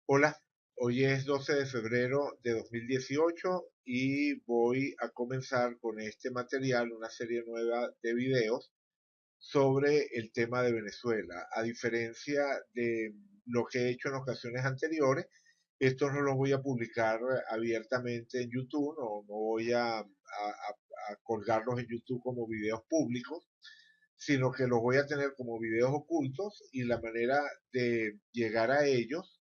Hola, hoy es 12 de febrero de 2018 y voy a comenzar con este material una serie nueva de videos sobre el tema de Venezuela. A diferencia de lo que he hecho en ocasiones anteriores, estos no los voy a publicar abiertamente en YouTube, no voy a colgarlos en YouTube como videos públicos, sino que los voy a tener como videos ocultos y la manera de llegar a ellos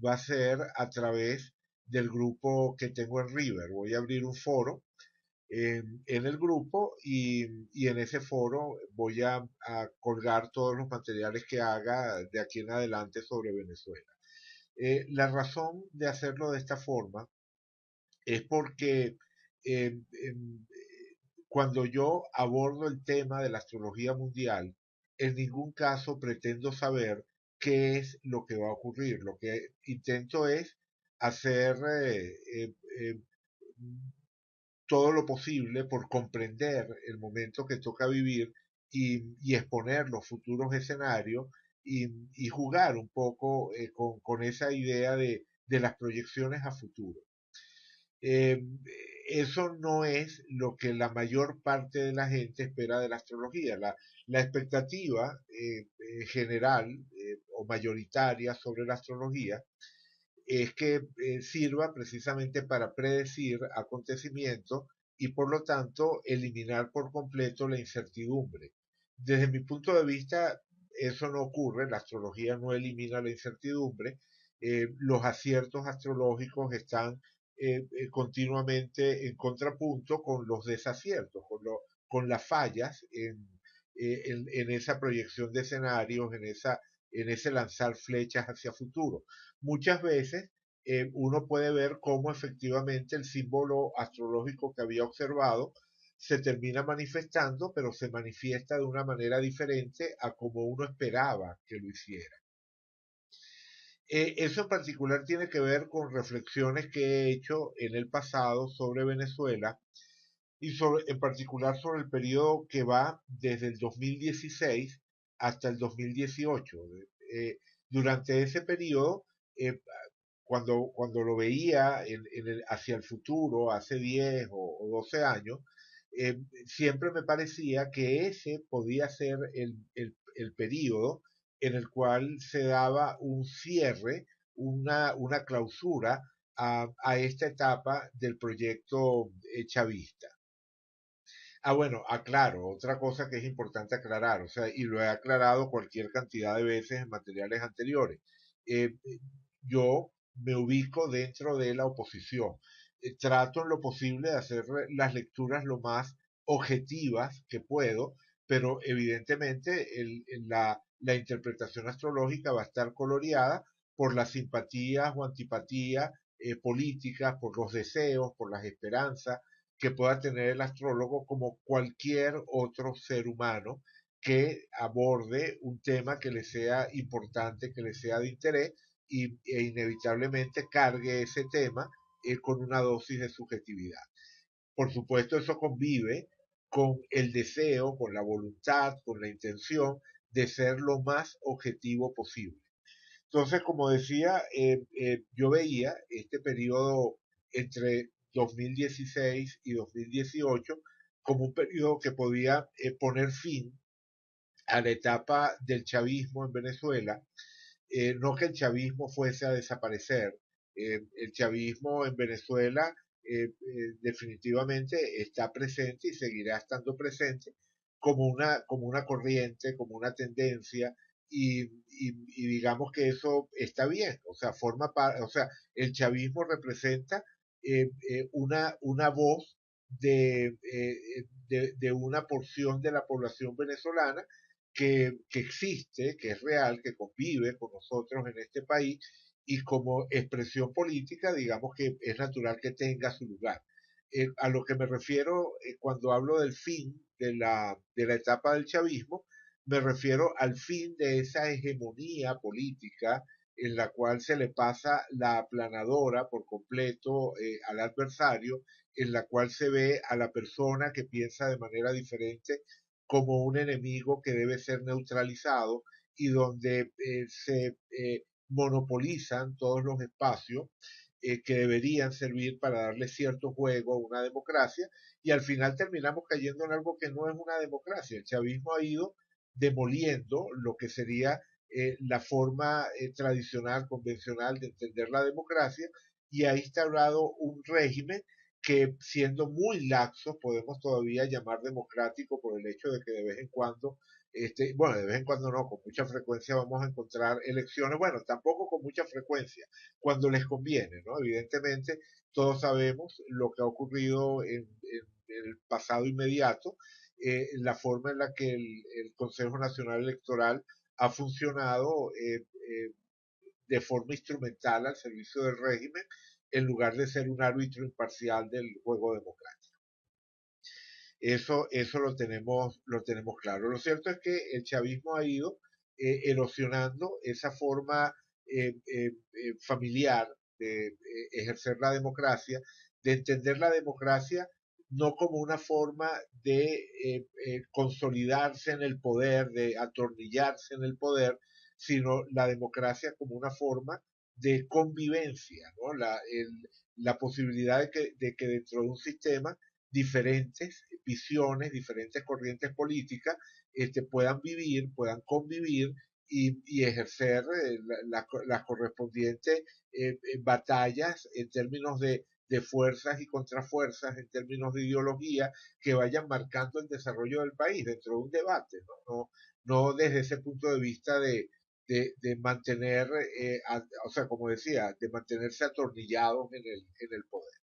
va a ser a través del grupo que tengo en River. Voy a abrir un foro en el grupo y en ese foro voy a colgar todos los materiales que haga de aquí en adelante sobre Venezuela. La razón de hacerlo de esta forma es porque eh, em, cuando yo abordo el tema de la astrología mundial, en ningún caso pretendo saber qué es lo que va a ocurrir. Lo que intento es hacer todo lo posible por comprender el momento que toca vivir y exponer los futuros escenarios y jugar un poco con esa idea de las proyecciones a futuro. Eh, Eso no es lo que la mayor parte de la gente espera de la astrología. La expectativa general o mayoritaria sobre la astrología es que sirva precisamente para predecir acontecimientos y por lo tanto eliminar por completo la incertidumbre. Desde mi punto de vista, eso no ocurre, la astrología no elimina la incertidumbre, los aciertos astrológicos están continuamente en contrapunto con los desaciertos, con las fallas en esa proyección de escenarios, en ese lanzar flechas hacia futuro. Muchas veces uno puede ver cómo efectivamente el símbolo astrológico que había observado se termina manifestando, pero se manifiesta de una manera diferente a como uno esperaba que lo hiciera. Eso en particular tiene que ver con reflexiones que he hecho en el pasado sobre Venezuela y en particular sobre el periodo que va desde el 2016 hasta el 2018. Durante ese periodo, eh, cuando lo veía hacia el futuro, hace 10 o 12 años, siempre me parecía que ese podía ser el periodo en el cual se daba un cierre, una clausura a esta etapa del proyecto chavista. Bueno, aclaro, otra cosa que es importante aclarar, o sea, y lo he aclarado cualquier cantidad de veces en materiales anteriores. Eh, yo me ubico dentro de la oposición. Trato en lo posible de hacer las lecturas lo más objetivas que puedo, pero evidentemente la interpretación astrológica va a estar coloreada por las simpatías o antipatías políticas, por los deseos, por las esperanzas que pueda tener el astrólogo como cualquier otro ser humano que aborde un tema que le sea importante, que le sea de interés e inevitablemente cargue ese tema con una dosis de subjetividad. Por supuesto, eso convive con el deseo, con la voluntad, con la intención de ser lo más objetivo posible. Entonces, como decía, yo veía este periodo entre 2016 y 2018 como un periodo que podía poner fin a la etapa del chavismo en Venezuela. No que el chavismo fuese a desaparecer. El chavismo en Venezuela definitivamente está presente y seguirá estando presente como una corriente, como una tendencia, y digamos que eso está bien, o sea, forma parte, o sea, el chavismo representa una voz de una porción de la población venezolana que existe, que es real, que convive con nosotros en este país y como expresión política, digamos que es natural que tenga su lugar. A lo que me refiero cuando hablo del fin de la etapa del chavismo, me refiero al fin de esa hegemonía política en la cual se le pasa la aplanadora por completo al adversario, en la cual se ve a la persona que piensa de manera diferente como un enemigo que debe ser neutralizado y donde monopolizan todos los espacios que deberían servir para darle cierto juego a una democracia y al final terminamos cayendo en algo que no es una democracia. El chavismo ha ido demoliendo lo que sería la forma tradicional, convencional de entender la democracia y ha instaurado un régimen que siendo muy laxos podemos todavía llamar democrático por el hecho de que de vez en cuando, bueno, de vez en cuando no, con mucha frecuencia vamos a encontrar elecciones, bueno, tampoco con mucha frecuencia, cuando les conviene, ¿no? Evidentemente, todos sabemos lo que ha ocurrido en el pasado inmediato, la forma en la que el Consejo Nacional Electoral ha funcionado de forma instrumental al servicio del régimen en lugar de ser un árbitro imparcial del juego democrático. Eso lo tenemos claro. Lo cierto es que el chavismo ha ido erosionando esa forma familiar de ejercer la democracia, de entender la democracia no como una forma de consolidarse en el poder, de atornillarse en el poder, sino la democracia como una forma de convivencia, ¿no? La posibilidad de que dentro de un sistema diferentes visiones, diferentes corrientes políticas puedan vivir, puedan convivir y ejercer las correspondientes batallas en términos de fuerzas y contrafuerzas, en términos de ideología, que vayan marcando el desarrollo del país dentro de un debate, no desde ese punto de vista de mantener, o sea, como decía, de mantenerse atornillados en el poder.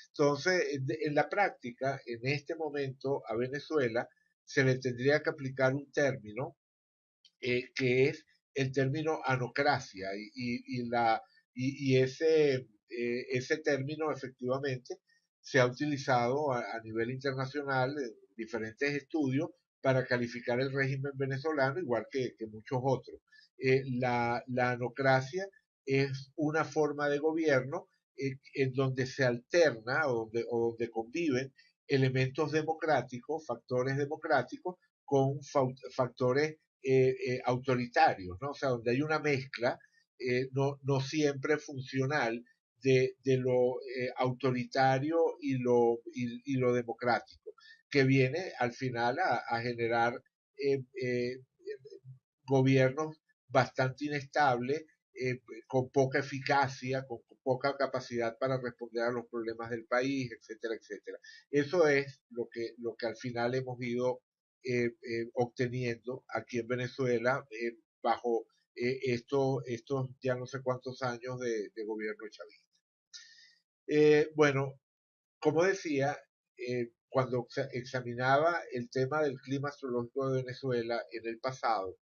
Entonces, en la práctica, en este momento a Venezuela se le tendría que aplicar un término que es el término anocracia ese término efectivamente se ha utilizado a nivel internacional en diferentes estudios para calificar el régimen venezolano, igual que muchos otros. La anocracia es una forma de gobierno en donde se alterna o donde conviven elementos democráticos, factores democráticos, con factores autoritarios, ¿no? O sea, donde hay una mezcla no siempre funcional de lo autoritario y lo democrático, que viene al final a generar eh, eh, gobiernos bastante inestables, con poca eficacia, con poca capacidad para responder a los problemas del país, etcétera, etcétera. Eso es lo que al final hemos ido obteniendo aquí en Venezuela bajo estos ya no sé cuántos años de gobierno chavista. Bueno, como decía, cuando examinaba el tema del clima astrológico de Venezuela en el pasado,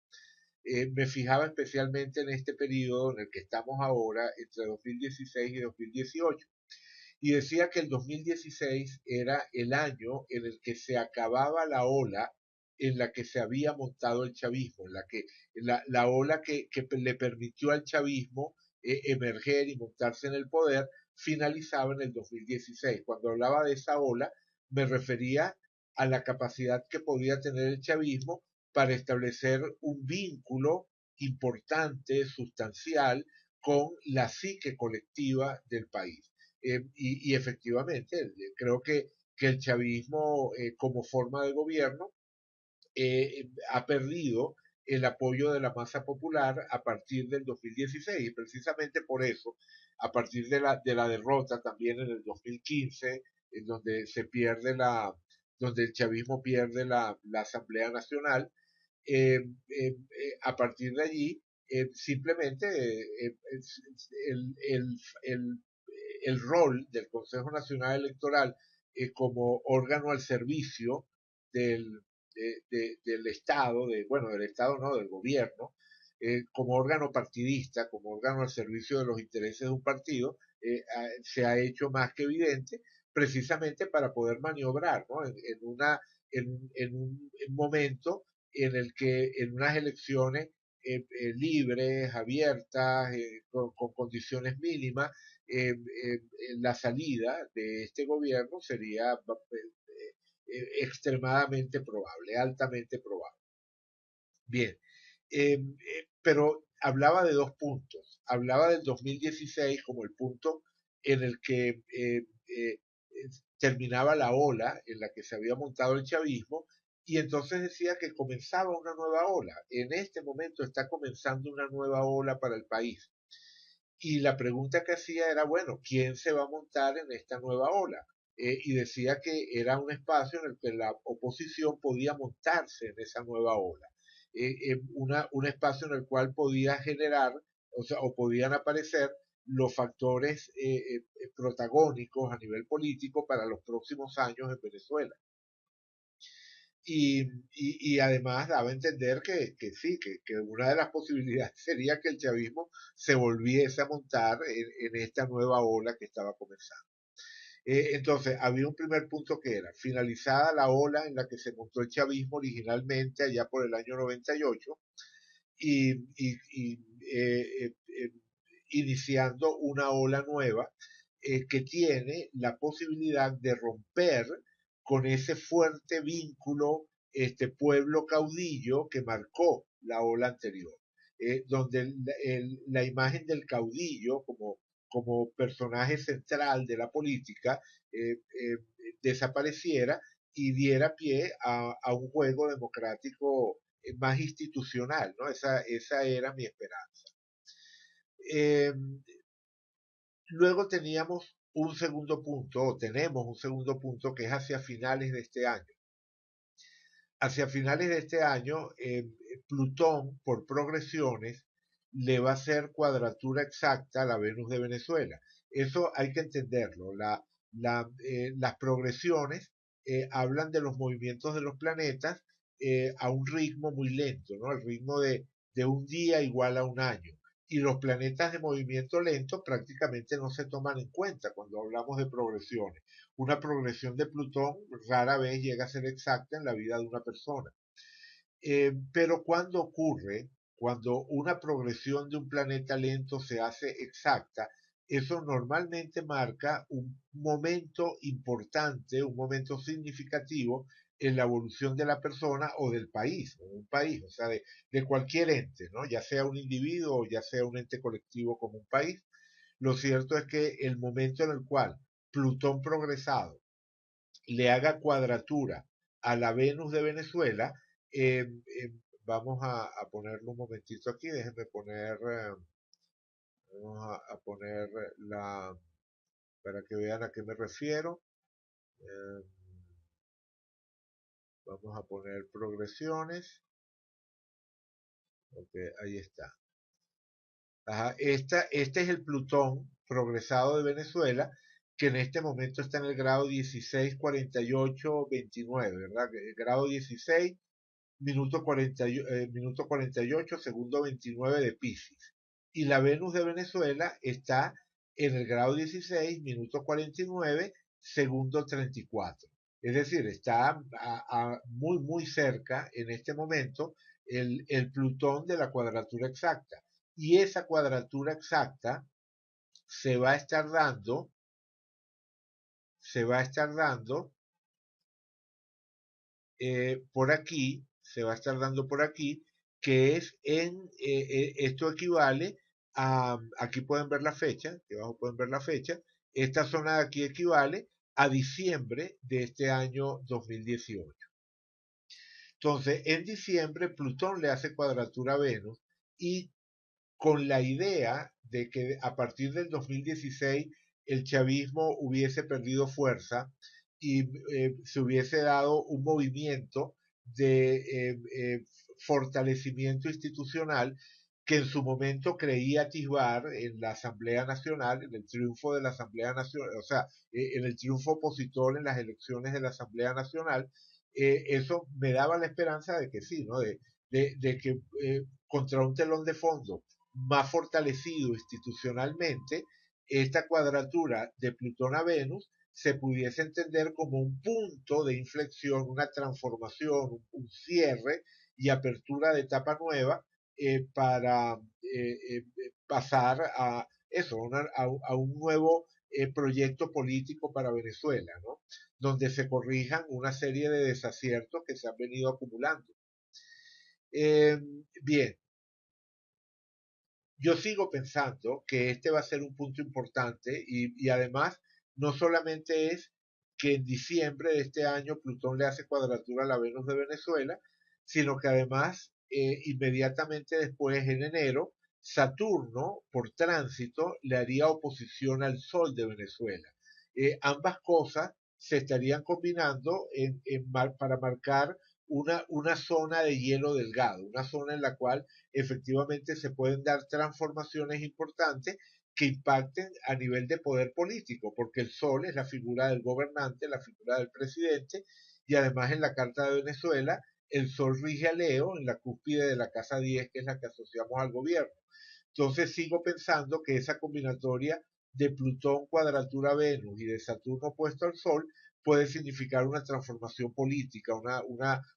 me fijaba especialmente en este periodo en el que estamos ahora, entre 2016 y 2018. Y decía que el 2016 era el año en el que se acababa la ola en la que se había montado el chavismo, en la que la ola que le permitió al chavismo emerger y montarse en el poder, finalizaba en el 2016. Cuando hablaba de esa ola, me refería a la capacidad que podía tener el chavismo para establecer un vínculo importante, sustancial, con la psique colectiva del país. Y efectivamente, creo que el chavismo como forma de gobierno ha perdido el apoyo de la masa popular a partir del 2016 y precisamente por eso, a partir de la derrota también en el 2015, en donde se pierde donde el chavismo pierde la Asamblea Nacional, a partir de allí, simplemente el, el, el, el rol del Consejo Nacional Electoral como órgano al servicio del, del Estado, bueno, del Estado no, del gobierno, como órgano partidista, como órgano al servicio de los intereses de un partido, se ha hecho más que evidente precisamente para poder maniobrar, ¿no? En un momento en el que en unas elecciones libres, abiertas, con condiciones mínimas, la salida de este gobierno sería extremadamente probable, altamente probable. Bien, pero hablaba de dos puntos. hablaba del 2016 como el punto en el que terminaba la ola en la que se había montado el chavismo y entonces decía que comenzaba una nueva ola. En este momento está comenzando una nueva ola para el país. Y la pregunta que hacía era, bueno, ¿quién se va a montar en esta nueva ola? Y decía que era un espacio en el que la oposición podía montarse en esa nueva ola. Un espacio en el cual podía generar, o sea, o podían aparecer los factores protagónicos a nivel político para los próximos años en Venezuela. Y además daba a entender que sí, que una de las posibilidades sería que el chavismo se volviese a montar en esta nueva ola que estaba comenzando. Entonces, había un primer punto que era, finalizada la ola en la que se montó el chavismo originalmente allá por el año 98 y, y, y eh, eh, eh, iniciando una ola nueva que tiene la posibilidad de romper con ese fuerte vínculo pueblo caudillo que marcó la ola anterior, donde la imagen del caudillo como personaje central de la política desapareciera y diera pie a un juego democrático más institucional, ¿no? Esa era mi esperanza. Eh, Luego teníamos un segundo punto, o tenemos un segundo punto, que es hacia finales de este año. Hacia finales de este año, Plutón, por progresiones, le va a hacer cuadratura exacta a la Venus de Venezuela. Eso hay que entenderlo. Las progresiones hablan de los movimientos de los planetas a un ritmo muy lento, ¿no? El ritmo de un día igual a un año. Y los planetas de movimiento lento prácticamente no se toman en cuenta cuando hablamos de progresiones. Una progresión de Plutón rara vez llega a ser exacta en la vida de una persona. Pero cuando ocurre, cuando una progresión de un planeta lento se hace exacta, eso normalmente marca un momento importante, un momento significativo en la evolución de la persona o del país, o un país, o sea, de cualquier ente, ¿no? Ya sea un individuo o ya sea un ente colectivo como un país. Lo cierto es que el momento en el cual Plutón progresado le haga cuadratura a la Venus de Venezuela, eh, eh, vamos a ponerlo un momentito aquí, déjenme poner, vamos a poner la, para que vean a qué me refiero, eh, vamos a poner progresiones, ok, ahí está. Ajá, este es el Plutón progresado de Venezuela, que en este momento está en el grado 16, 48, 29, ¿verdad? El grado 16, minuto 48, segundo 29 de Piscis. Y la Venus de Venezuela está en el grado 16, minuto 49, segundo 34. Es decir, está muy, muy cerca en este momento el Plutón de la cuadratura exacta. Y esa cuadratura exacta se va a estar dando, se va a estar dando por aquí, se va a estar dando por aquí, que es esto equivale aquí pueden ver la fecha, aquí abajo pueden ver la fecha, esta zona de aquí equivale a diciembre de este año 2018. Entonces, en diciembre Plutón le hace cuadratura a Venus y con la idea de que a partir del 2016 el chavismo hubiese perdido fuerza y se hubiese dado un movimiento de fortalecimiento institucional que en su momento creía atisbar en la Asamblea Nacional, en el triunfo de la Asamblea Nacional, o sea, en el triunfo opositor en las elecciones de la Asamblea Nacional, eso me daba la esperanza de que sí, ¿no? De que contra un telón de fondo más fortalecido institucionalmente, esta cuadratura de Plutón a Venus se pudiese entender como un punto de inflexión, una transformación, un cierre y apertura de etapa nueva para pasar a eso, a un nuevo proyecto político para Venezuela, ¿no? Donde se corrijan una serie de desaciertos que se han venido acumulando. Bien, yo sigo pensando que este va a ser un punto importante y además no solamente es que en diciembre de este año Plutón le hace cuadratura a la Venus de Venezuela, sino que además inmediatamente después, en enero, Saturno, por tránsito, le haría oposición al Sol de Venezuela. Ambas cosas se estarían combinando para marcar una zona de hielo delgado, una zona en la cual efectivamente se pueden dar transformaciones importantes que impacten a nivel de poder político, porque el sol es la figura del gobernante, la figura del presidente, y además en la Carta de Venezuela, el sol rige a Leo en la cúspide de la casa 10, que es la que asociamos al gobierno. Entonces sigo pensando que esa combinatoria de Plutón cuadratura Venus y de Saturno opuesto al Sol puede significar una transformación política,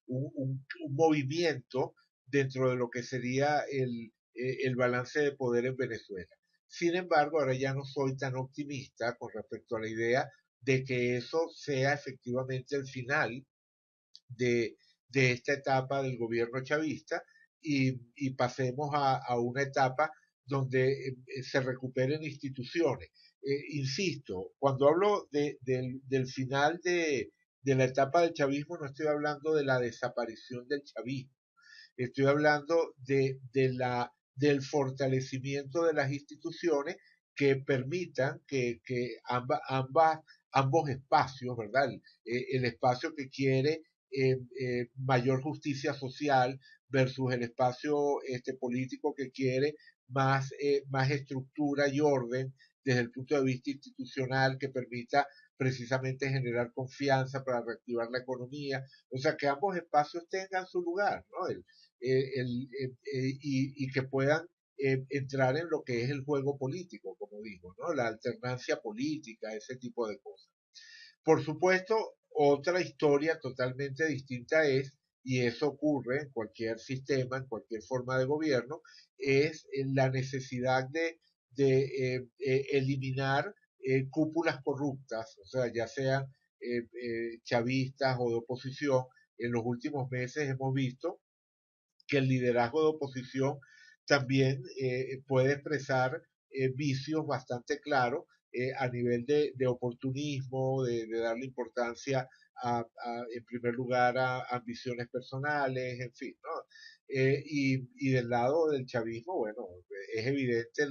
un movimiento dentro de lo que sería el balance de poder en Venezuela. Sin embargo, ahora ya no soy tan optimista con respecto a la idea de que eso sea efectivamente el final de, de esta etapa del gobierno chavista y pasemos a una etapa donde se recuperen instituciones. Insisto, cuando hablo del final de la etapa del chavismo, no estoy hablando de la desaparición del chavismo, estoy hablando del fortalecimiento de las instituciones que permitan que ambos espacios, ¿verdad? El espacio que quiere mayor justicia social versus el espacio político que quiere más estructura y orden desde el punto de vista institucional que permita precisamente generar confianza para reactivar la economía. O sea, que ambos espacios tengan su lugar, ¿no? Y que puedan entrar en lo que es el juego político, como digo, ¿no? La alternancia política, ese tipo de cosas. Por supuesto, otra historia totalmente distinta es, y eso ocurre en cualquier sistema, en cualquier forma de gobierno, es la necesidad de eliminar cúpulas corruptas, o sea, ya sean chavistas o de oposición. En los últimos meses hemos visto que el liderazgo de oposición también puede expresar vicios bastante claros a nivel de oportunismo, de darle importancia en primer lugar a ambiciones personales, en fin, ¿no? Y del lado del chavismo, bueno, es evidente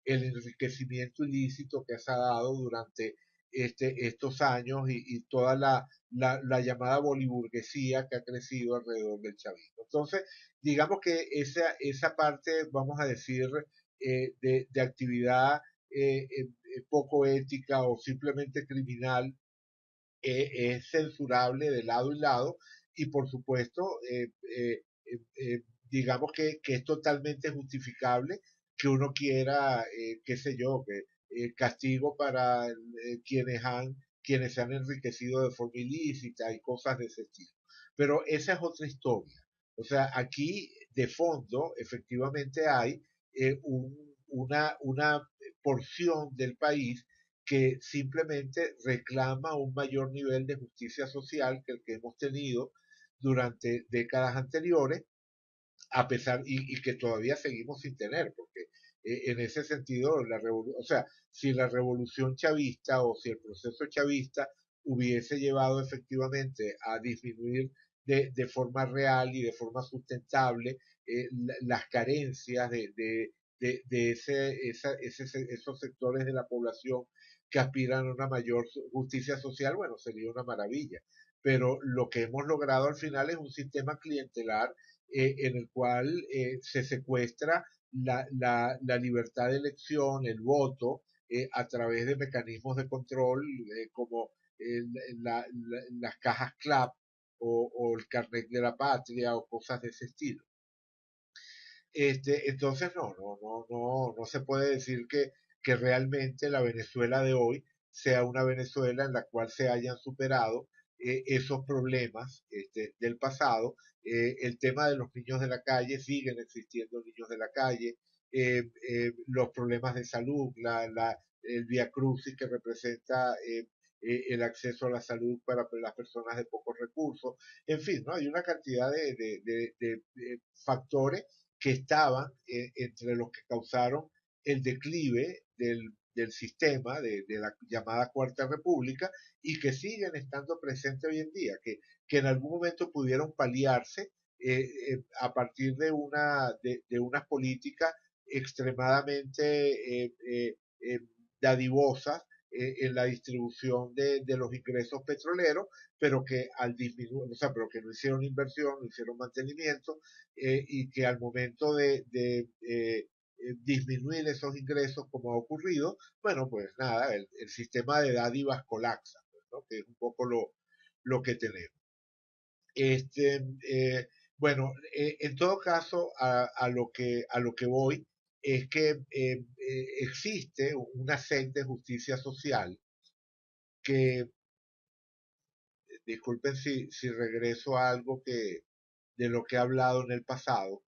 el enriquecimiento ilícito que se ha dado durante estos años y toda la llamada boliburguesía que ha crecido alrededor del chavismo. Entonces, digamos que esa parte, vamos a decir, de actividad poco ética o simplemente criminal es censurable de lado y lado y por supuesto, digamos que es totalmente justificable que uno quiera, qué sé yo, que castigo para quienes se han enriquecido de forma ilícita y cosas de ese estilo. Pero esa es otra historia. O sea, aquí de fondo efectivamente hay una porción del país que simplemente reclama un mayor nivel de justicia social que el que hemos tenido durante décadas anteriores, a pesar y que todavía seguimos sin tener, porque en ese sentido, o sea, si la revolución chavista o si el proceso chavista hubiese llevado efectivamente a disminuir de forma real y de forma sustentable las carencias esos sectores de la población que aspiran a una mayor justicia social, bueno, sería una maravilla. Pero lo que hemos logrado al final es un sistema clientelar en el cual se secuestra la libertad de elección, el voto, a través de mecanismos de control como las cajas CLAP o el carnet de la patria o cosas de ese estilo. Entonces no se puede decir que realmente la Venezuela de hoy sea una Venezuela en la cual se hayan superado esos problemas del pasado. El tema de los niños de la calle, siguen existiendo niños de la calle, los problemas de salud, el vía crucis que representa el acceso a la salud para las personas de pocos recursos, en fin, ¿no? Hay una cantidad de factores que estaban entre los que causaron el declive del sistema de la llamada Cuarta República y que siguen estando presentes hoy en día, que en algún momento pudieron paliarse a partir de unas políticas extremadamente dadivosas en la distribución de los ingresos petroleros, pero que al disminuir, o sea, pero que no hicieron inversión, no hicieron mantenimiento, y que al momento de disminuir esos ingresos como ha ocurrido, bueno, pues nada, el sistema de dádivas colapsa, pues, ¿no? Que es un poco lo que tenemos. Este, bueno, en todo caso, a lo que voy es que existe una sed de justicia social que, disculpen si regreso a algo de lo que he hablado en el pasado,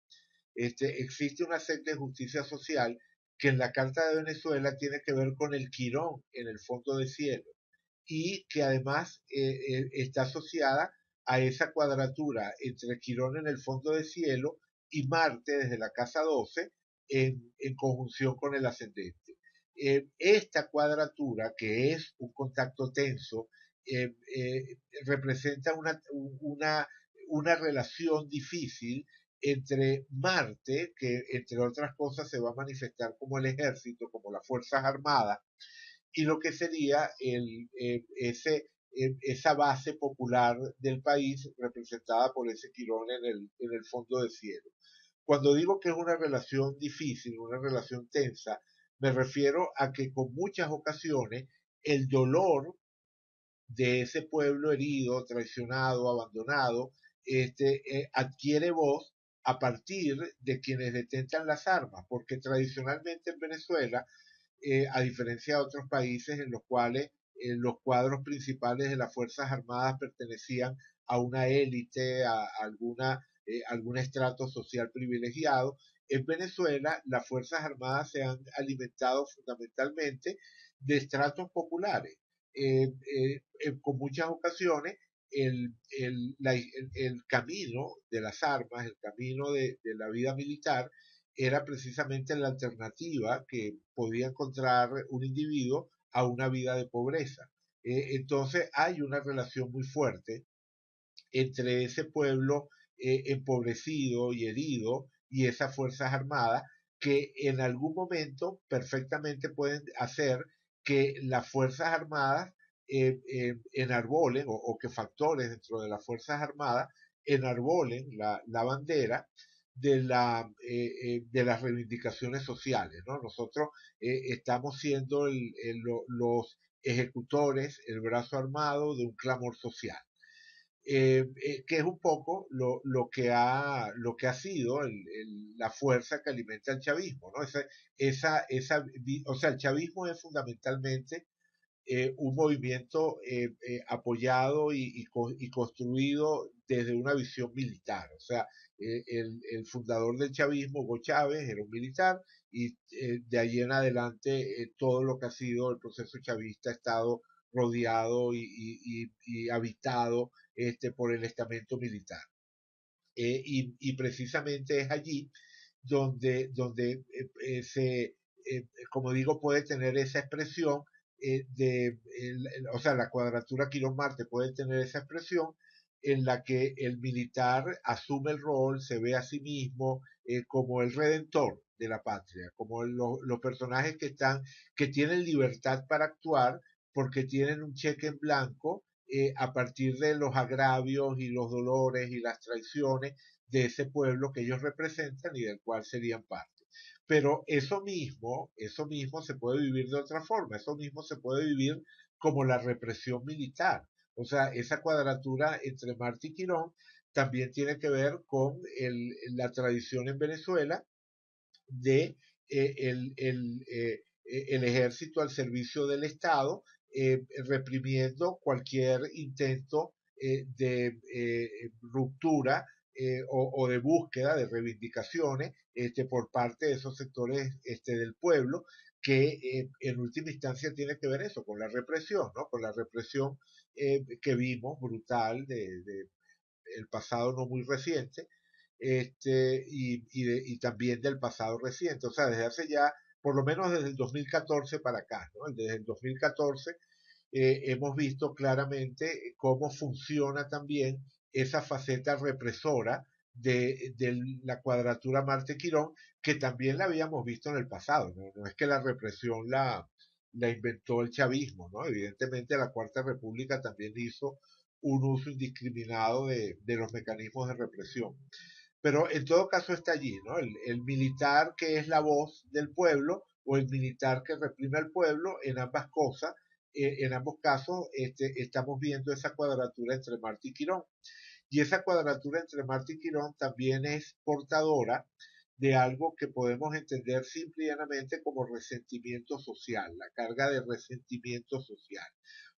existe una sed de justicia social que en la Carta de Venezuela tiene que ver con el Quirón en el fondo de cielo y que además está asociada a esa cuadratura entre Quirón en el fondo de cielo y Marte desde la casa 12 en conjunción con el ascendente. Esta cuadratura, que es un contacto tenso, representa una relación difícil entre Marte, que entre otras cosas se va a manifestar como el ejército, como las Fuerzas Armadas, y lo que sería esa base popular del país representada por ese Quirón en el fondo del cielo. Cuando digo que es una relación difícil, una relación tensa, me refiero a que con muchas ocasiones el dolor de ese pueblo herido, traicionado, abandonado, adquiere voz a partir de quienes detentan las armas, porque tradicionalmente en Venezuela a diferencia de otros países en los cuales los cuadros principales de las Fuerzas Armadas pertenecían a una élite, algún estrato social privilegiado. En Venezuela, las Fuerzas Armadas se han alimentado fundamentalmente de estratos populares. Con muchas ocasiones, el camino de las armas, el camino de la vida militar, era precisamente la alternativa que podía encontrar un individuo a una vida de pobreza. Entonces hay una relación muy fuerte entre ese pueblo empobrecido y herido y esas Fuerzas Armadas que en algún momento perfectamente pueden hacer que las Fuerzas Armadas enarbolen o que factores dentro de las Fuerzas Armadas enarbolen la bandera de las reivindicaciones sociales, ¿no? Nosotros estamos siendo los ejecutores, el brazo armado de un clamor social. Que es un poco lo que ha sido la fuerza que alimenta el chavismo, ¿no? O sea, el chavismo es fundamentalmente un movimiento apoyado y construido desde una visión militar. O sea, el fundador del chavismo, Hugo Chávez, era un militar y de allí en adelante todo lo que ha sido el proceso chavista ha estado rodeado y habitado por el estamento militar. Y precisamente es allí donde como digo, puede tener esa expresión o sea, la cuadratura Quirón-Marte puede tener esa expresión en la que el militar asume el rol, se ve a sí mismo como el redentor de la patria, como los personajes que tienen libertad para actuar porque tienen un cheque en blanco a partir de los agravios y los dolores y las traiciones de ese pueblo que ellos representan y del cual serían parte. Pero eso mismo se puede vivir de otra forma, eso mismo se puede vivir como la represión militar. O sea, esa cuadratura entre Marte y Quirón también tiene que ver con la tradición en Venezuela de el ejército al servicio del Estado, reprimiendo cualquier intento de ruptura o de búsqueda de reivindicaciones por parte de esos sectores del pueblo, que en última instancia tiene que ver eso, con la represión, ¿no? Con la represión que vimos brutal el pasado no muy reciente, y también del pasado reciente, o sea, desde hace ya, por lo menos desde el 2014 para acá, ¿no? Desde el 2014 hemos visto claramente cómo funciona también esa faceta represora de la cuadratura Marte-Quirón, que también la habíamos visto en el pasado. No, no es que la represión la inventó el chavismo, ¿no? Evidentemente la Cuarta República también hizo un uso indiscriminado de los mecanismos de represión. Pero en todo caso está allí, ¿no? El militar que es la voz del pueblo o el militar que reprime al pueblo, en ambas cosas, en ambos casos, estamos viendo esa cuadratura entre Marte y Quirón. Y esa cuadratura entre Marte y Quirón también es portadora de algo que podemos entender simple y llanamente como resentimiento social, la carga de resentimiento social.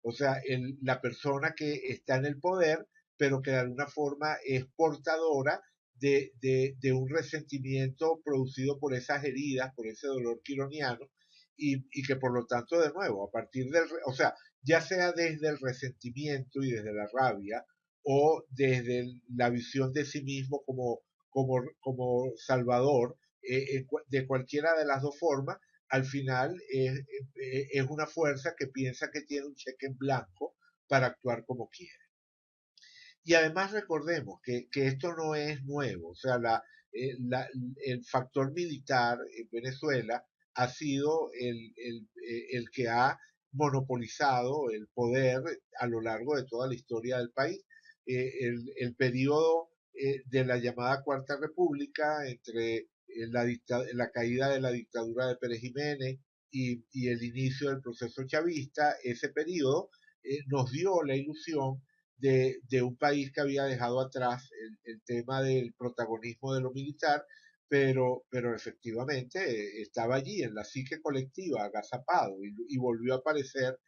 O sea, la persona que está en el poder, pero que de alguna forma es portadora de un resentimiento producido por esas heridas, por ese dolor quironiano, y que por lo tanto, de nuevo, a partir o sea, ya sea desde el resentimiento y desde la rabia, o desde la visión de sí mismo como salvador, de cualquiera de las dos formas, al final es una fuerza que piensa que tiene un cheque en blanco para actuar como quiere. Y además recordemos que esto no es nuevo, o sea, el factor militar en Venezuela ha sido el que ha monopolizado el poder a lo largo de toda la historia del país. El periodo de la llamada Cuarta República, entre la caída de la dictadura de Pérez Jiménez y el inicio del proceso chavista, ese periodo nos dio la ilusión de un país que había dejado atrás el tema del protagonismo de lo militar, pero efectivamente estaba allí en la psique colectiva, agazapado, y volvió a aparecer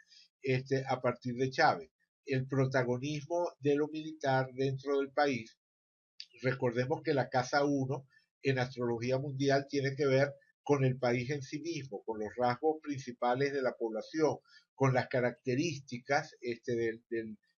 a partir de Chávez. El protagonismo de lo militar dentro del país, recordemos que la casa 1 en astrología mundial tiene que ver con el país en sí mismo, con los rasgos principales de la población, con las características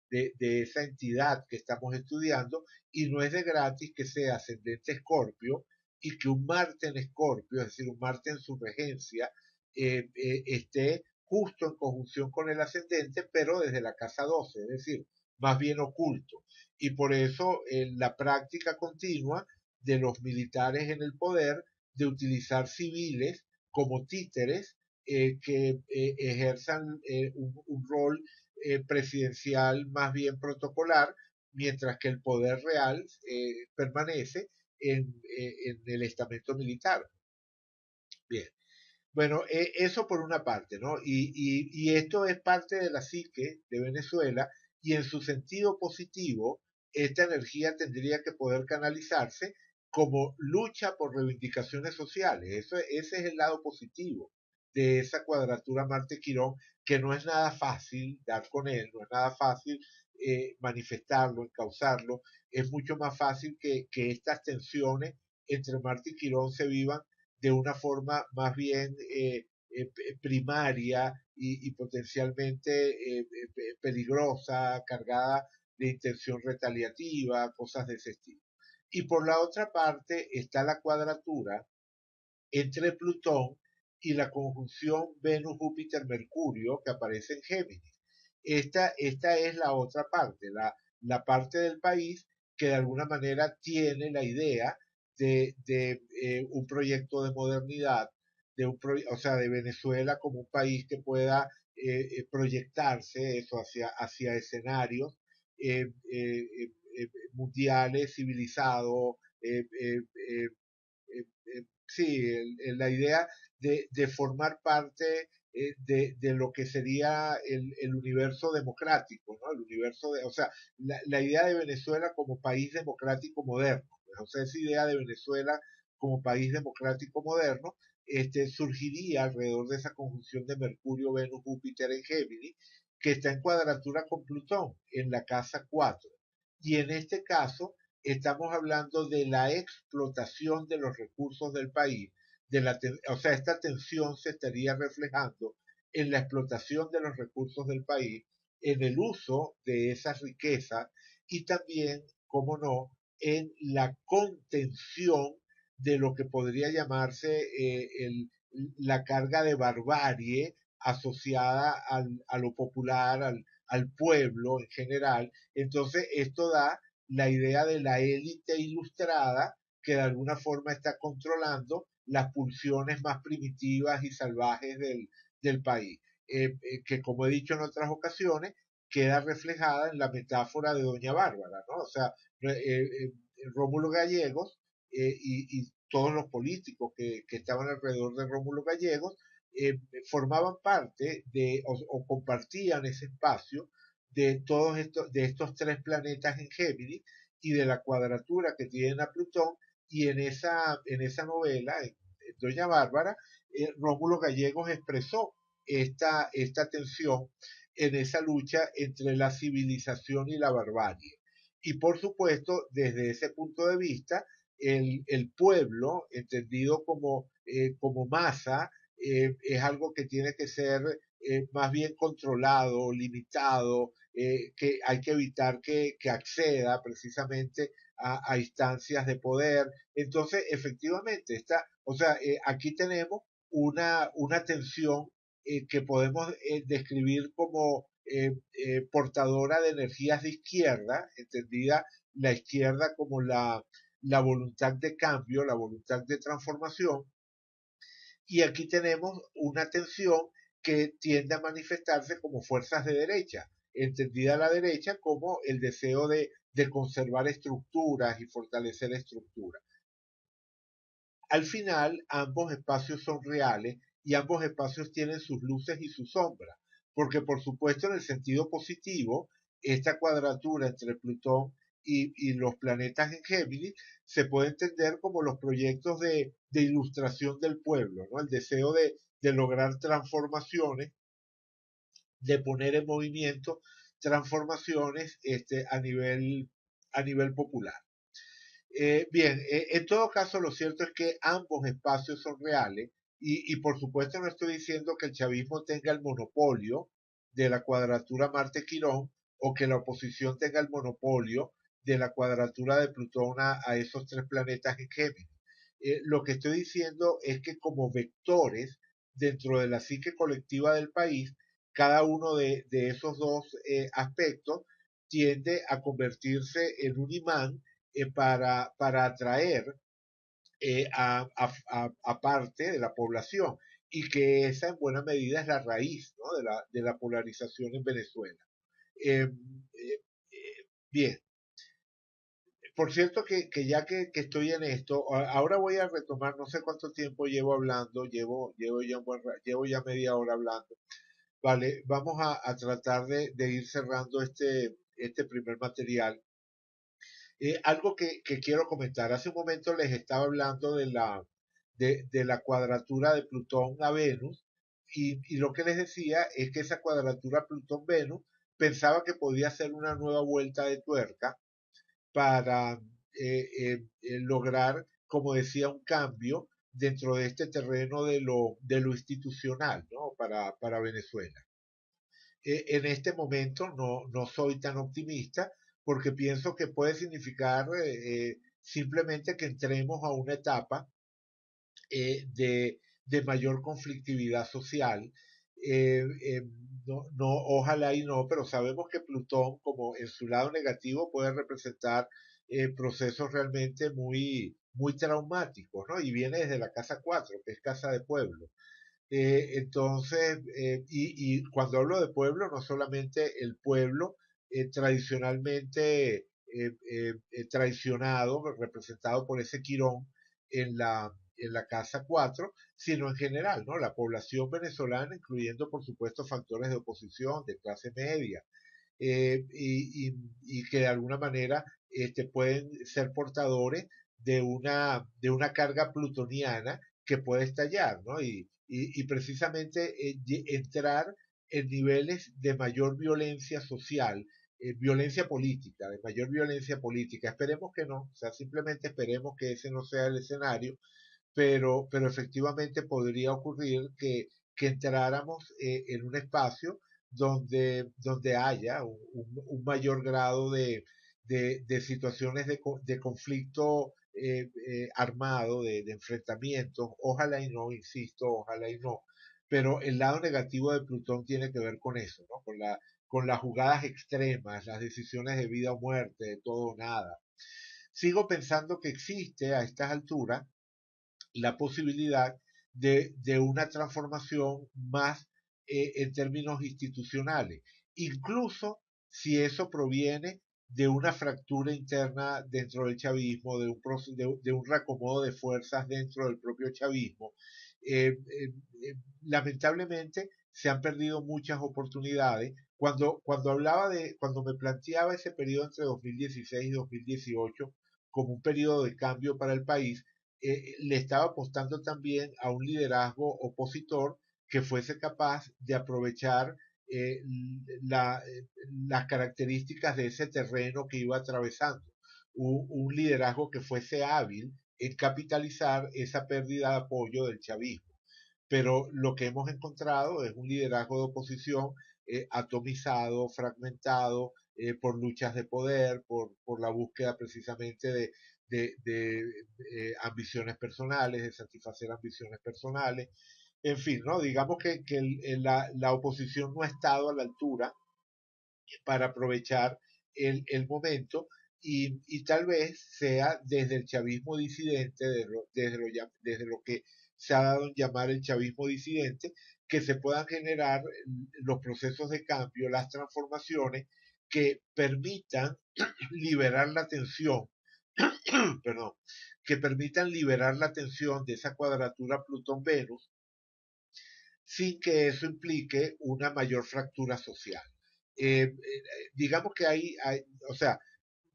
de esa entidad que estamos estudiando, y no es de gratis que sea ascendente Escorpio y que un Marte en Escorpio, es decir, un Marte en su regencia, esté justo en conjunción con el ascendente, pero desde la casa 12, es decir, más bien oculto. Y por eso la práctica continua de los militares en el poder de utilizar civiles como títeres que ejerzan un rol presidencial más bien protocolar, mientras que el poder real permanece en el estamento militar. Bien. Bueno, eso por una parte, ¿no? Y esto es parte de la psique de Venezuela, y en su sentido positivo, esta energía tendría que poder canalizarse como lucha por reivindicaciones sociales. Ese es el lado positivo de esa cuadratura Marte-Quirón, que no es nada fácil dar con él, no es nada fácil manifestarlo, encauzarlo. Es mucho más fácil que estas tensiones entre Marte y Quirón se vivan de una forma más bien primaria y potencialmente peligrosa, cargada de intención retaliativa, cosas de ese estilo. Y por la otra parte está la cuadratura entre Plutón y la conjunción Venus-Júpiter-Mercurio que aparece en Géminis. Esta es la otra parte, la parte del país que de alguna manera tiene la idea de un proyecto de modernidad, o sea, de Venezuela como un país que pueda proyectarse eso hacia escenarios mundiales, civilizados, sí, la idea de formar parte de lo que sería el universo democrático, ¿no? El universo o sea, la idea de Venezuela como país democrático moderno, pues, o sea, esa idea de Venezuela como país democrático moderno, surgiría alrededor de esa conjunción de Mercurio, Venus, Júpiter en Géminis, que está en cuadratura con Plutón en la casa 4. Y en este caso, estamos hablando de la explotación de los recursos del país, o sea, esta tensión se estaría reflejando en la explotación de los recursos del país, en el uso de esas riquezas y también, como no, en la contención de lo que podría llamarse la carga de barbarie asociada a lo popular, al pueblo en general. Entonces, esto da la idea de la élite ilustrada que de alguna forma está controlando las pulsiones más primitivas y salvajes del país, que como he dicho en otras ocasiones, queda reflejada en la metáfora de Doña Bárbara, ¿no? O sea, Rómulo Gallegos y todos los políticos que estaban alrededor de Rómulo Gallegos formaban parte o compartían ese espacio de todos de estos tres planetas en Géminis y de la cuadratura que tienen a Plutón. Y en esa novela, en Doña Bárbara, Rómulo Gallegos expresó esta tensión en esa lucha entre la civilización y la barbarie. Y por supuesto, desde ese punto de vista, el pueblo, entendido como masa, es algo que tiene que ser más bien controlado, limitado, que hay que evitar que acceda precisamente a instancias de poder. Entonces, efectivamente, o sea, aquí tenemos una tensión que podemos describir como portadora de energías de izquierda, entendida la izquierda como la voluntad de cambio, la voluntad de transformación, y aquí tenemos una tensión que tiende a manifestarse como fuerzas de derecha, entendida la derecha como el deseo de conservar estructuras y fortalecer estructuras. Al final, ambos espacios son reales y ambos espacios tienen sus luces y sus sombras, porque por supuesto en el sentido positivo, esta cuadratura entre Plutón y los planetas en Géminis se puede entender como los proyectos de ilustración del pueblo, ¿no? El deseo de lograr transformaciones, de poner en movimiento transformaciones a nivel popular. Bien, en todo caso, lo cierto es que ambos espacios son reales y por supuesto no estoy diciendo que el chavismo tenga el monopolio de la cuadratura Marte-Quirón o que la oposición tenga el monopolio de la cuadratura de Plutón a esos tres planetas en Géminis. Lo que estoy diciendo es que como vectores dentro de la psique colectiva del país, cada uno de esos dos aspectos tiende a convertirse en un imán para atraer a parte de la población y que esa en buena medida es la raíz, ¿no? de la polarización en Venezuela. Eh, eh, bien, por cierto que ya que estoy en esto, ahora voy a retomar, no sé cuánto tiempo llevo hablando, llevo ya media hora hablando. Vale, vamos a tratar de ir cerrando este primer material. Algo que quiero comentar, hace un momento les estaba hablando de la cuadratura de Plutón a Venus y lo que les decía es que esa cuadratura Plutón-Venus pensaba que podía ser una nueva vuelta de tuerca para lograr, como decía, un cambio dentro de este terreno de lo institucional, ¿no? Para Venezuela. En este momento no soy tan optimista porque pienso que puede significar simplemente que entremos a una etapa de mayor conflictividad social. Eh, eh, ojalá y no, pero sabemos que Plutón, como en su lado negativo, puede representar procesos realmente muy traumáticos, ¿no? Y viene desde la casa 4 que es casa de pueblo. Entonces, y cuando hablo de pueblo, no solamente el pueblo tradicionalmente traicionado, representado por ese Quirón en la Casa 4, sino en general, ¿no? La población venezolana, incluyendo por supuesto factores de oposición, de clase media, y que de alguna manera pueden ser portadores de una carga plutoniana que puede estallar, ¿no? Y precisamente entrar en niveles de mayor violencia social, violencia política, de mayor violencia política. Esperemos que no, o sea, simplemente esperemos que ese no sea el escenario, pero efectivamente podría ocurrir que entráramos en un espacio donde haya un mayor grado de situaciones de conflicto armado, de enfrentamientos. Ojalá y no, insisto, ojalá y no. Pero el lado negativo de Plutón tiene que ver con eso, ¿no? Con las jugadas extremas, las decisiones de vida o muerte, de todo o nada. Sigo pensando que existe a estas alturas la posibilidad de una transformación más en términos institucionales, incluso si eso proviene de una fractura interna dentro del chavismo, de un reacomodo de fuerzas dentro del propio chavismo. Lamentablemente se han perdido muchas oportunidades. Cuando me planteaba ese periodo entre 2016 y 2018 como un periodo de cambio para el país, le estaba apostando también a un liderazgo opositor que fuese capaz de aprovechar eh, la, las características de ese terreno que iba atravesando. Un liderazgo que fuese hábil en capitalizar esa pérdida de apoyo del chavismo. Pero lo que hemos encontrado es un liderazgo de oposición atomizado, fragmentado, por luchas de poder, por la búsqueda precisamente de ambiciones personales, de satisfacer ambiciones personales. En fin, ¿no? Digamos que la oposición no ha estado a la altura para aprovechar momento y tal vez sea desde el chavismo disidente, desde lo que se ha dado en llamar el chavismo disidente, que se puedan generar los procesos de cambio, las transformaciones que permitan liberar la tensión, perdón, que permitan liberar la tensión de esa cuadratura Plutón-Venus sin que eso implique una mayor fractura social. Digamos que o sea,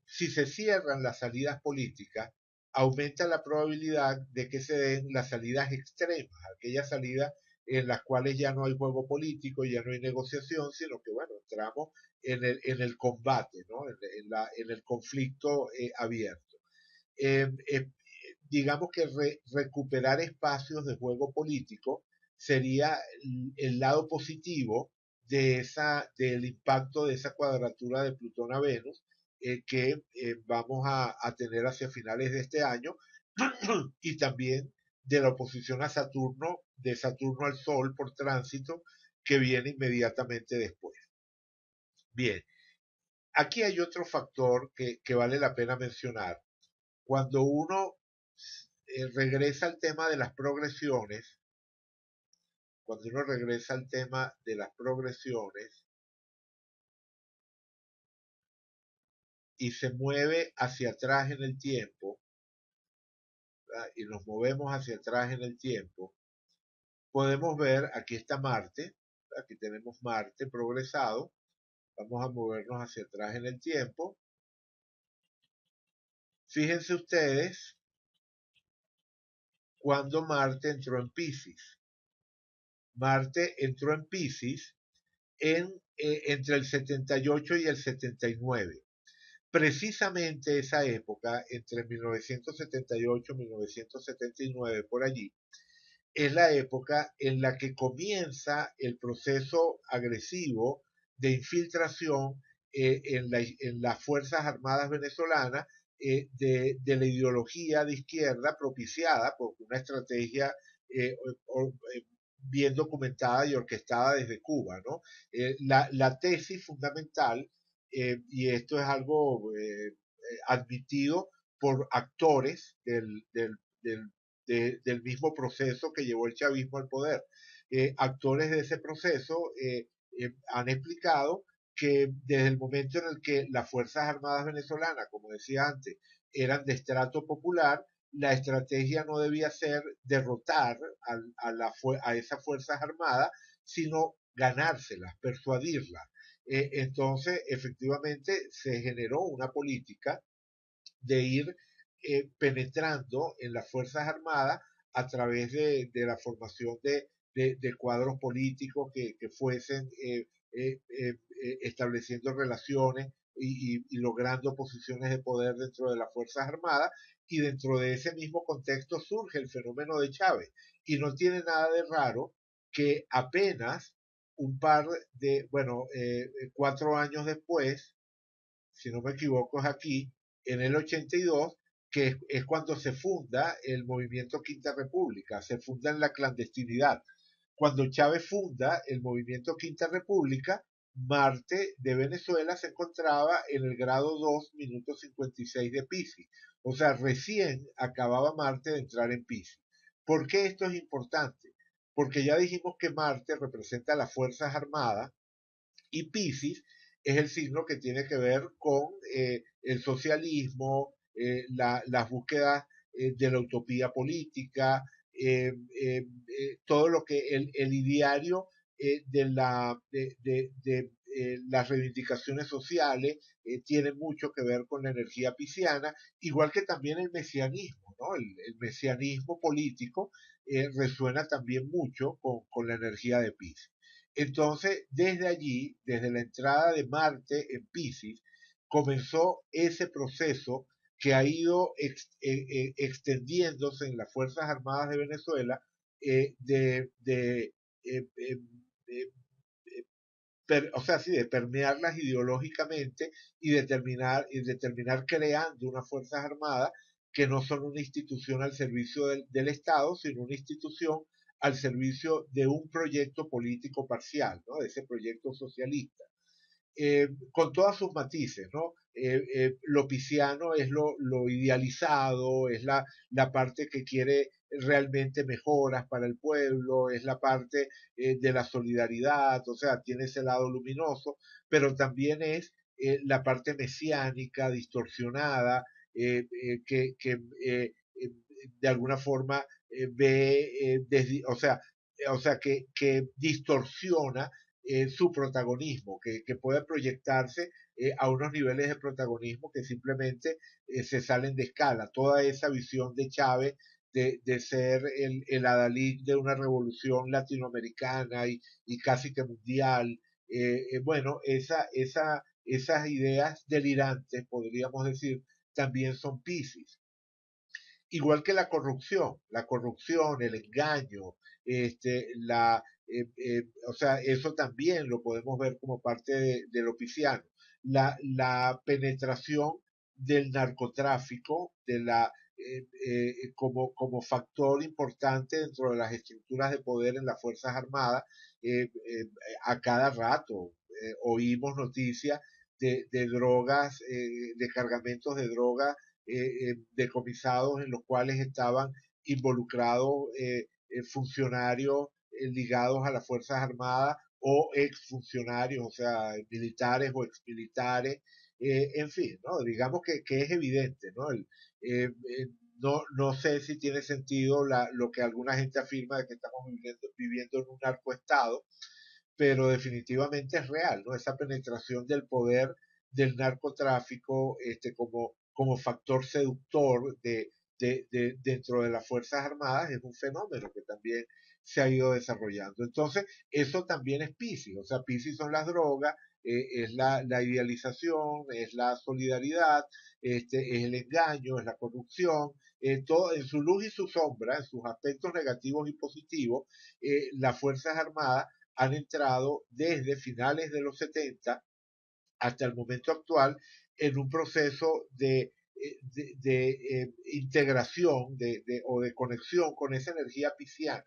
si se cierran las salidas políticas, aumenta la probabilidad de que se den las salidas extremas, aquellas salidas en las cuales ya no hay juego político, ya no hay negociación, sino que, bueno, entramos en el combate, ¿no? En el conflicto abierto. Eh, eh, digamos que recuperar espacios de juego político sería el lado positivo del impacto de esa cuadratura de Plutón a Venus que vamos a tener hacia finales de este año y también de la oposición a Saturno, de Saturno al Sol por tránsito que viene inmediatamente después. Bien, aquí hay otro factor que vale la pena mencionar. Cuando uno regresa al tema de las progresiones, cuando uno regresa al tema de las progresiones y se mueve hacia atrás en el tiempo, ¿verdad? Y nos movemos hacia atrás en el tiempo, podemos ver, aquí está Marte, aquí tenemos Marte progresado, vamos a movernos hacia atrás en el tiempo. Fíjense ustedes cuando Marte entró en Pisces. Marte entró en Pisces entre el 78 y el 79. Precisamente esa época, entre 1978 y 1979, por allí, es la época en la que comienza el proceso agresivo de infiltración en las Fuerzas Armadas venezolanas de la ideología de izquierda propiciada por una estrategia eh, bien documentada y orquestada desde Cuba, ¿no? La tesis fundamental, y esto es algo admitido por actores del mismo proceso que llevó el chavismo al poder. Actores de ese proceso han explicado que desde el momento en el que las Fuerzas Armadas venezolanas, como decía antes, eran de estrato popular, la estrategia no debía ser derrotar a esas Fuerzas Armadas, sino ganárselas, persuadirlas. Entonces, efectivamente, se generó una política de ir penetrando en las Fuerzas Armadas a través de la formación de cuadros políticos que fuesen estableciendo relaciones y logrando posiciones de poder dentro de las Fuerzas Armadas, y dentro de ese mismo contexto surge el fenómeno de Chávez. Y no tiene nada de raro que apenas un par de, bueno, 4 años después, si no me equivoco es aquí, en el 82, que es cuando se funda el movimiento Quinta República, se funda en la clandestinidad. Cuando Chávez funda el movimiento Quinta República, Marte de Venezuela se encontraba en el grado 2, minuto 56 de Piscis. O sea, recién acababa Marte de entrar en Piscis. ¿Por qué esto es importante? Porque ya dijimos que Marte representa las Fuerzas Armadas y Piscis es el signo que tiene que ver con el socialismo, las búsquedas de la utopía política, todo lo que el ideario de las reivindicaciones sociales tiene mucho que ver con la energía pisciana, igual que también el mesianismo, ¿no? El mesianismo político resuena también mucho con la energía de Piscis. Entonces, desde allí, desde la entrada de Marte en Piscis, comenzó ese proceso que ha ido extendiéndose en las Fuerzas Armadas de Venezuela de eh, eh, eh, o sea, sí, de permearlas ideológicamente y determinar creando unas Fuerzas Armadas que no son una institución al servicio del Estado, sino una institución al servicio de un proyecto político parcial, ¿no? De ese proyecto socialista con todas sus matices, ¿no? Lo pisciano es lo idealizado, es la parte que quiere realmente mejoras para el pueblo, es la parte de la solidaridad, o sea, tiene ese lado luminoso, pero también es la parte mesiánica, distorsionada, que de alguna forma ve, o sea que distorsiona su protagonismo, que puede proyectarse a unos niveles de protagonismo que simplemente se salen de escala. Toda esa visión de Chávez de ser el adalid de una revolución latinoamericana y casi que mundial, bueno, esas ideas delirantes, podríamos decir, también son Piscis. Igual que la corrupción, el engaño, o sea, eso también lo podemos ver como parte de lo pisciano. La penetración del narcotráfico, como factor importante dentro de las estructuras de poder en las Fuerzas Armadas, a cada rato oímos noticias de drogas, de cargamentos de drogas decomisados en los cuales estaban involucrados funcionarios ligados a las Fuerzas Armadas o exfuncionarios, o sea, militares o exmilitares, en fin, ¿no? Digamos que es evidente, ¿no? No sé si tiene sentido lo que alguna gente afirma de que estamos viviendo en un narcoestado, pero definitivamente es real, ¿no? Esa penetración del poder del narcotráfico como factor seductor dentro de las Fuerzas Armadas es un fenómeno que también se ha ido desarrollando. Entonces, eso también es Piscis, o sea, Piscis son las drogas, es la idealización, es la solidaridad, es el engaño, es la corrupción, todo, en su luz y su sombra, en sus aspectos negativos y positivos, las Fuerzas Armadas han entrado desde finales de los 70 hasta el momento actual en un proceso de integración o de conexión con esa energía pisciana.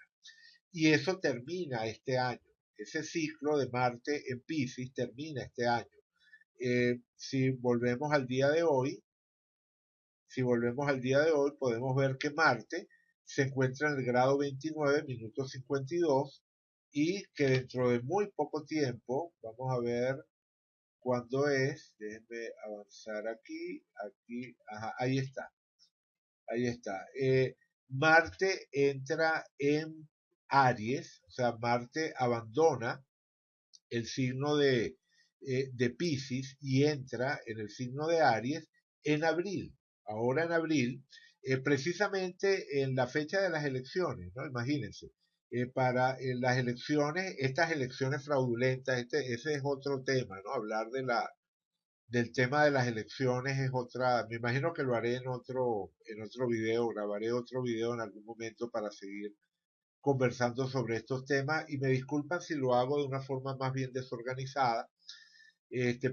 Y eso termina este año. Ese ciclo de Marte en Piscis termina este año. Si volvemos al día de hoy, si volvemos al día de hoy, podemos ver que Marte se encuentra en el grado 29, minuto 52, y que dentro de muy poco tiempo, vamos a ver cuándo es, déjenme avanzar aquí, ajá, ahí está. Marte entra en Aries, o sea, Marte abandona el signo de Piscis y entra en el signo de Aries en abril. Ahora en abril, precisamente en la fecha de las elecciones, ¿no? Imagínense, para las elecciones, estas elecciones fraudulentas, ese es otro tema, ¿no? Hablar del tema de las elecciones es otra, me imagino que lo haré en otro video, grabaré otro video en algún momento para seguir conversando sobre estos temas y me disculpan si lo hago de una forma más bien desorganizada,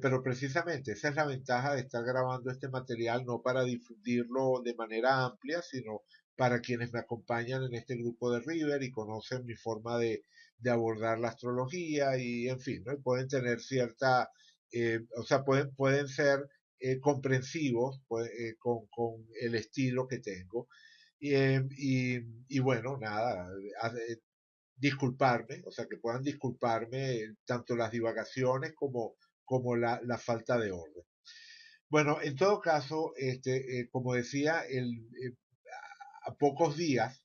Pero precisamente esa es la ventaja de estar grabando este material, no para difundirlo de manera amplia, sino para quienes me acompañan en este grupo de River y conocen mi forma de abordar la astrología y en fin, ¿no? Y pueden tener cierta, o sea, pueden ser comprensivos pues, con el estilo que tengo. Y bueno, nada, disculparme, o sea, que puedan disculparme tanto las divagaciones como la falta de orden. Bueno, en todo caso, como decía, a pocos días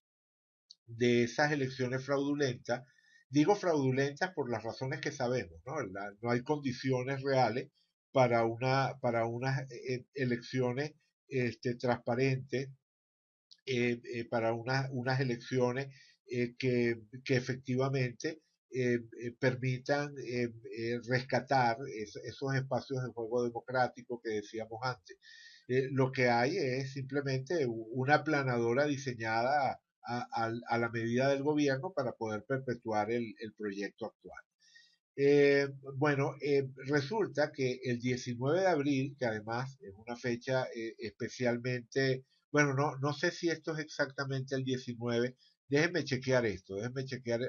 de esas elecciones fraudulentas, digo fraudulentas por las razones que sabemos, ¿no? No hay condiciones reales para unas elecciones transparentes, para unas elecciones que efectivamente permitan rescatar esos espacios de juego democrático que decíamos antes. Lo que hay es simplemente una planadora diseñada a la medida del gobierno para poder perpetuar el proyecto actual. Bueno, resulta que el 19 de abril, que además es una fecha especialmente, bueno, no sé si esto es exactamente el 19, déjenme chequear,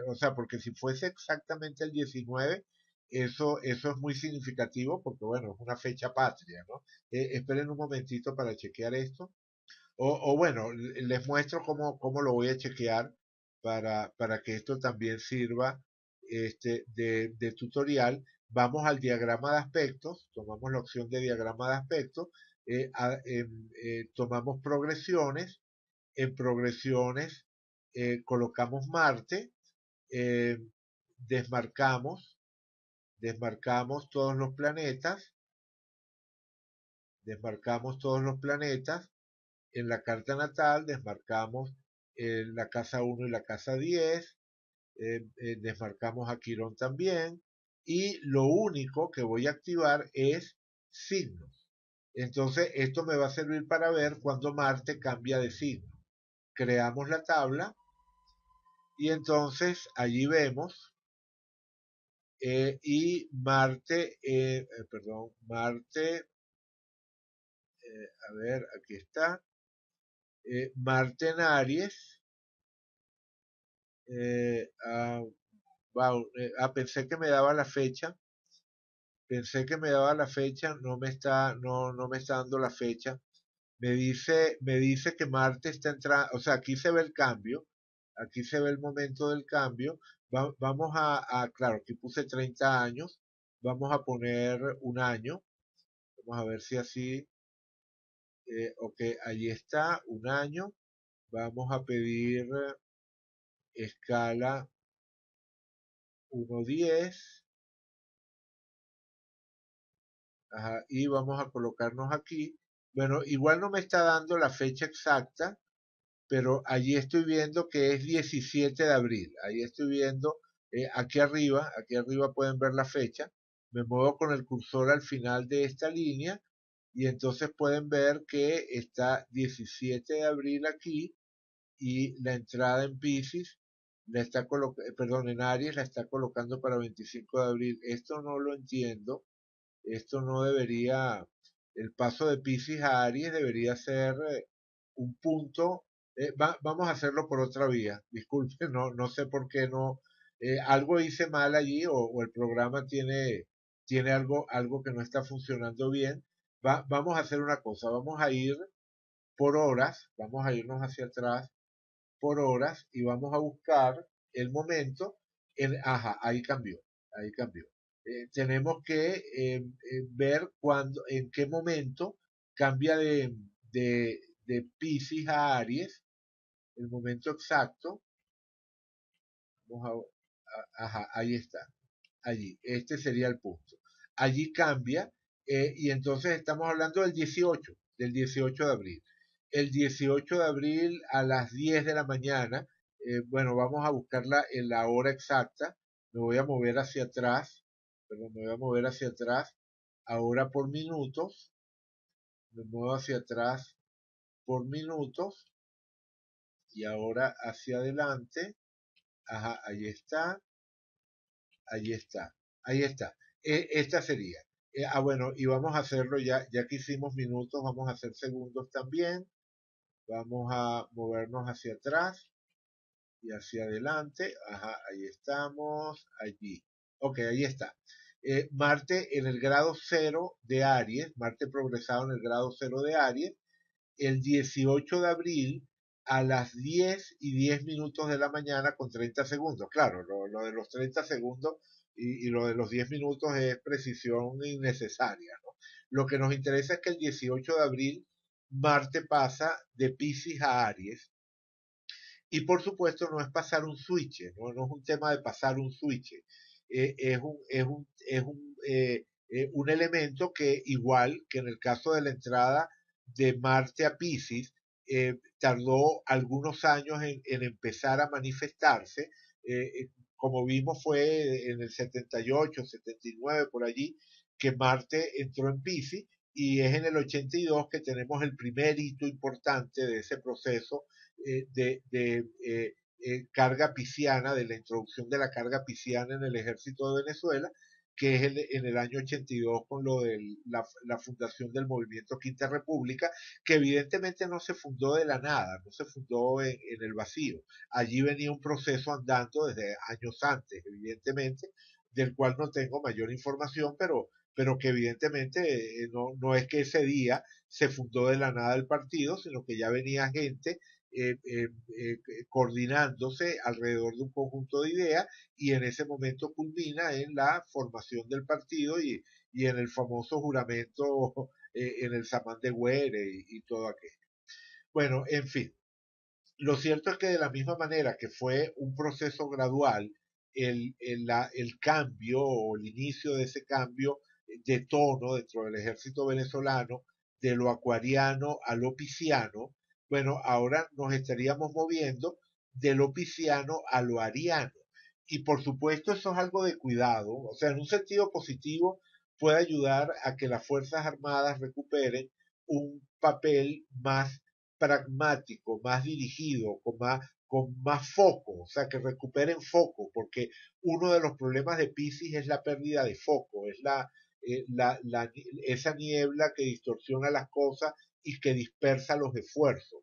o sea, porque si fuese exactamente el 19, eso es muy significativo porque, bueno, es una fecha patria, ¿no? Esperen un momentito para chequear esto. O bueno, les muestro cómo lo voy a chequear para que esto también sirva de tutorial. Vamos al diagrama de aspectos, tomamos la opción de diagrama de aspectos, tomamos progresiones, en progresiones colocamos Marte, eh, desmarcamos, desmarcamos todos los planetas, desmarcamos todos los planetas. En la carta natal desmarcamos la casa 1 y la casa 10, desmarcamos a Quirón también, y lo único que voy a activar es signos. Entonces, esto me va a servir para ver cuando Marte cambia de signo. Creamos la tabla y entonces allí vemos y Marte, perdón, Marte, a ver, aquí está, Marte en Aries, ah, wow, pensé que me daba la fecha, no me está dando la fecha. Me dice que Marte está entrando, o sea, aquí se ve el cambio, aquí se ve el momento del cambio. Vamos claro, aquí puse 30 años, vamos a poner un año, vamos a ver si así, ok, ahí está, un año, vamos a pedir escala 1:10. Ajá, y vamos a colocarnos aquí. Bueno, igual no me está dando la fecha exacta, pero allí estoy viendo que es 17 de abril. Ahí estoy viendo, aquí arriba pueden ver la fecha. Me muevo con el cursor al final de esta línea y entonces pueden ver que está 17 de abril aquí y la entrada en Piscis perdón, en Aries la está colocando para 25 de abril. Esto no lo entiendo. Esto no debería, el paso de Piscis a Aries debería ser un punto. Vamos a hacerlo por otra vía. Disculpen, no sé por qué no. Algo hice mal allí o el programa tiene algo que no está funcionando bien. Vamos a hacer una cosa, vamos a ir por horas, vamos a irnos hacia atrás por horas y vamos a buscar el momento. Ajá, ahí cambió, ahí cambió. Tenemos que ver en qué momento cambia de Piscis a Aries, el momento exacto. Vamos ajá, ahí está, allí, este sería el punto. Allí cambia y entonces estamos hablando del 18 de abril. El 18 de abril a las 10 de la mañana, bueno, vamos a buscarla en la hora exacta. Me voy a mover hacia atrás, perdón, me voy a mover hacia atrás, ahora por minutos, me muevo hacia atrás por minutos y ahora hacia adelante. Ajá, ahí está, ahí está, ahí está. Esta sería. bueno, y vamos a hacerlo ya que hicimos minutos, vamos a hacer segundos también. Vamos a movernos hacia atrás y hacia adelante. Ajá, ahí estamos, allí. Ok, ahí está. Marte en el grado cero de Aries, Marte progresado en el grado cero de Aries, el 18 de abril a las 10:10 de la mañana con 30 segundos. Claro, lo de los 30 segundos y lo de los 10 minutos es precisión innecesaria, ¿no? Lo que nos interesa es que el 18 de abril Marte pasa de Pisces a Aries y por supuesto no es pasar un switch, no es un tema de pasar un switch, un elemento que igual que en el caso de la entrada de Marte a Pisces, tardó algunos años en empezar a manifestarse. Como vimos fue en el 78, 79 por allí, que Marte entró en Pisces y es en el 82 que tenemos el primer hito importante de ese proceso carga pisciana, de la introducción de la carga pisciana en el ejército de Venezuela, que es en el año 82 con lo de la fundación del movimiento Quinta República, que evidentemente no se fundó de la nada, no se fundó en el vacío. Allí venía un proceso andando desde años antes, evidentemente, del cual no tengo mayor información, pero que evidentemente no es que ese día se fundó de la nada el partido, sino que ya venía gente eh, eh, eh, coordinándose alrededor de un conjunto de ideas y en ese momento culmina en la formación del partido y en el famoso juramento en el Samán de Güere y todo aquello. Bueno, en fin, lo cierto es que de la misma manera que fue un proceso gradual, el cambio o el inicio de ese cambio de tono dentro del ejército venezolano, de lo acuariano a lo pisciano, bueno, ahora nos estaríamos moviendo de lo pisciano a lo ariano. Y por supuesto eso es algo de cuidado, o sea, en un sentido positivo puede ayudar a que las Fuerzas Armadas recuperen un papel más pragmático, más dirigido, con más foco, o sea, que recuperen foco, porque uno de los problemas de Pisces es la pérdida de foco, es esa niebla que distorsiona las cosas y que dispersa los esfuerzos.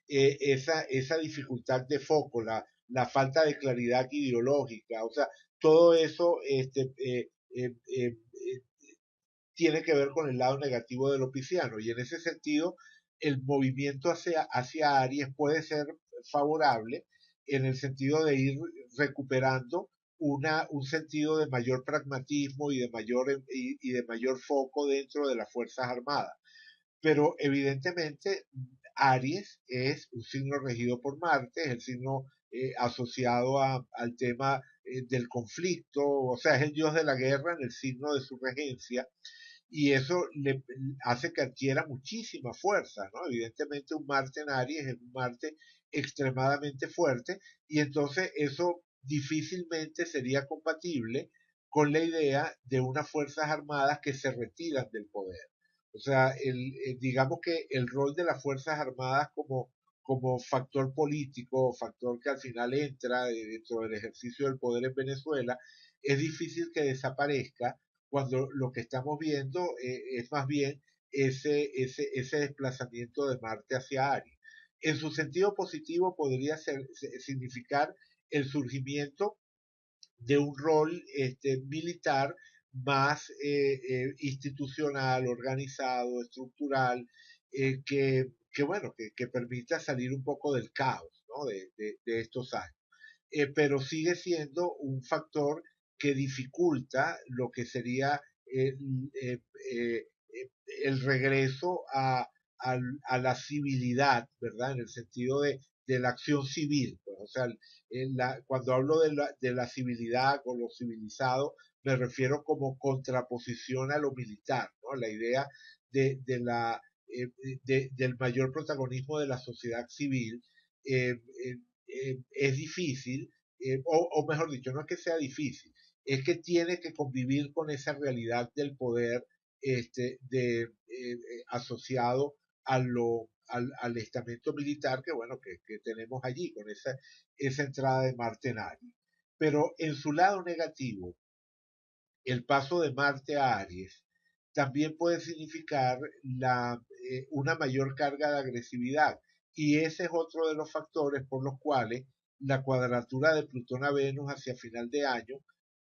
Esa dificultad de foco, la falta de claridad ideológica, o sea, todo eso tiene que ver con el lado negativo del pisciano y en ese sentido el movimiento hacia Aries puede ser favorable en el sentido de ir recuperando un sentido de mayor pragmatismo y de mayor foco dentro de las Fuerzas Armadas. Pero evidentemente Aries es un signo regido por Marte, es el signo asociado al tema del conflicto, o sea, es el dios de la guerra en el signo de su regencia, y eso le hace que adquiera muchísima fuerza, ¿no? Evidentemente un Marte en Aries es un Marte extremadamente fuerte y entonces eso difícilmente sería compatible con la idea de unas Fuerzas Armadas que se retiran del poder. O sea, digamos que el rol de las Fuerzas Armadas como factor político, factor que al final entra dentro del ejercicio del poder en Venezuela, es difícil que desaparezca cuando lo que estamos viendo es más bien ese desplazamiento de Marte hacia Aries. En su sentido positivo podría significar el surgimiento de un rol militar más institucional, organizado, estructural, bueno, que permita salir un poco del caos, ¿no? de estos años. Pero sigue siendo un factor que dificulta lo que sería el, eh, eh, el regreso a la civilidad, ¿verdad? En el sentido de la acción civil. Pues, o sea, cuando hablo de la civilidad o lo civilizado, me refiero como contraposición a lo militar, ¿no? La idea de la, eh, del mayor protagonismo de la sociedad civil eh, eh, es difícil, o mejor dicho, no es que sea difícil, es que tiene que convivir con esa realidad del poder asociado al estamento militar que, bueno, que tenemos allí, con esa entrada de Marte en Aries. Pero en su lado negativo, el paso de Marte a Aries también puede significar una mayor carga de agresividad. Y ese es otro de los factores por los cuales la cuadratura de Plutón a Venus hacia final de año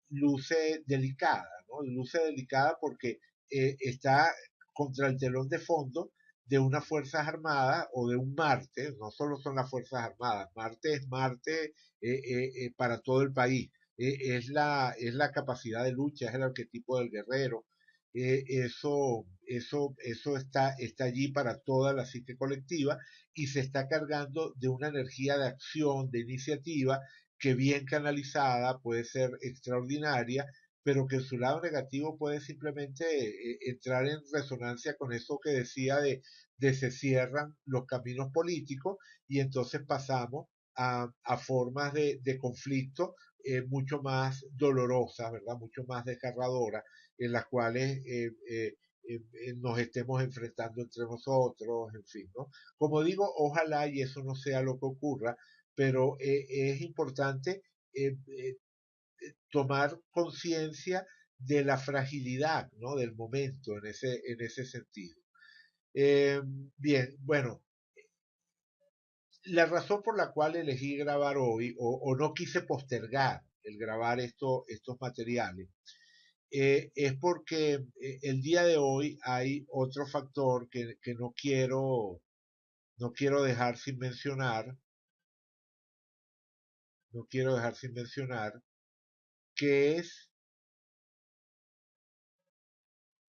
luce delicada, ¿no? Luce delicada porque está contra el telón de fondo de unas fuerzas armadas o de un Marte, no solo son las fuerzas armadas, Marte es Marte para todo el país, es la capacidad de lucha, es el arquetipo del guerrero, eso está allí para toda la psique colectiva y se está cargando de una energía de acción, de iniciativa, que bien canalizada puede ser extraordinaria, pero que en su lado negativo puede simplemente entrar en resonancia con eso que decía de se cierran los caminos políticos y entonces pasamos a formas de conflicto mucho más dolorosas, ¿verdad? Mucho más desgarradoras, en las cuales nos estemos enfrentando entre nosotros, en fin, ¿no? Como digo, ojalá y eso no sea lo que ocurra, pero es importante eh, eh, tomar conciencia de la fragilidad, ¿no? Del momento en ese sentido. Eh, Bien, bueno, la razón por la cual elegí grabar hoy o no quise postergar el grabar estos materiales es porque el día de hoy hay otro factor que no quiero dejar sin mencionar, no quiero dejar sin mencionar, que es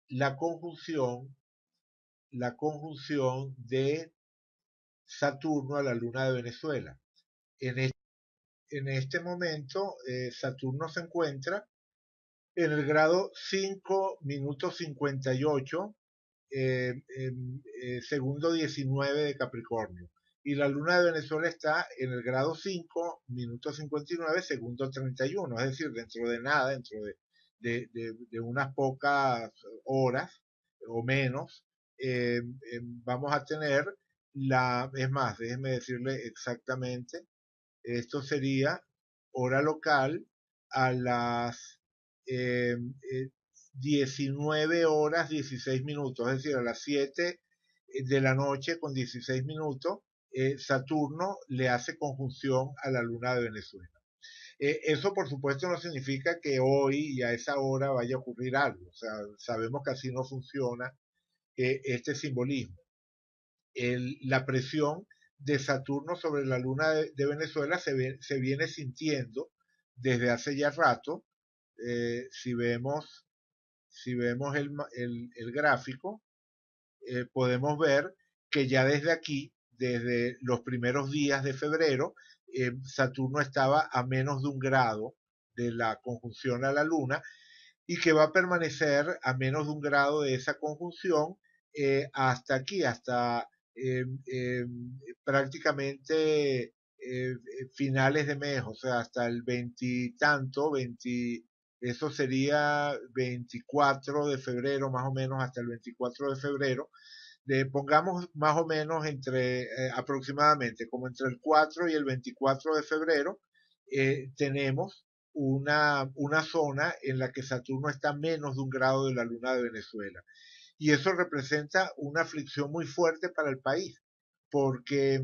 la conjunción, la conjunción de Saturno a la luna de Venezuela. En este, en este momento, Saturno se encuentra en el grado 5 minutos 58 segundo 19 de Capricornio. Y la luna de Venezuela está en el grado 5, minuto 59, segundo 31. Es decir, dentro de nada, dentro de unas pocas horas o menos, vamos a tener es más, déjenme decirle exactamente, esto sería hora local a las eh, eh, 19 horas 16 minutos, es decir, a las 7 de la noche con 16 minutos, Saturno le hace conjunción a la luna de Venezuela. Eso por supuesto no significa que hoy y a esa hora vaya a ocurrir algo, o sea, sabemos que así no funciona este simbolismo. La presión de Saturno sobre la luna de Venezuela se viene sintiendo desde hace ya rato. Si vemos, si vemos el gráfico, podemos ver que ya desde aquí, desde los primeros días de febrero, Saturno estaba a menos de 1 grado de la conjunción a la luna y que va a permanecer a menos de 1 grado de esa conjunción hasta aquí, hasta eh, eh, prácticamente finales de mes, o sea, hasta el veintitanto, 20, eso sería 24 de febrero, más o menos hasta el 24 de febrero, pongamos más o menos entre aproximadamente como entre el 4 y el 24 de febrero, tenemos una zona en la que Saturno está a menos de 1 grado de la luna de Venezuela. Y eso representa una aflicción muy fuerte para el país, porque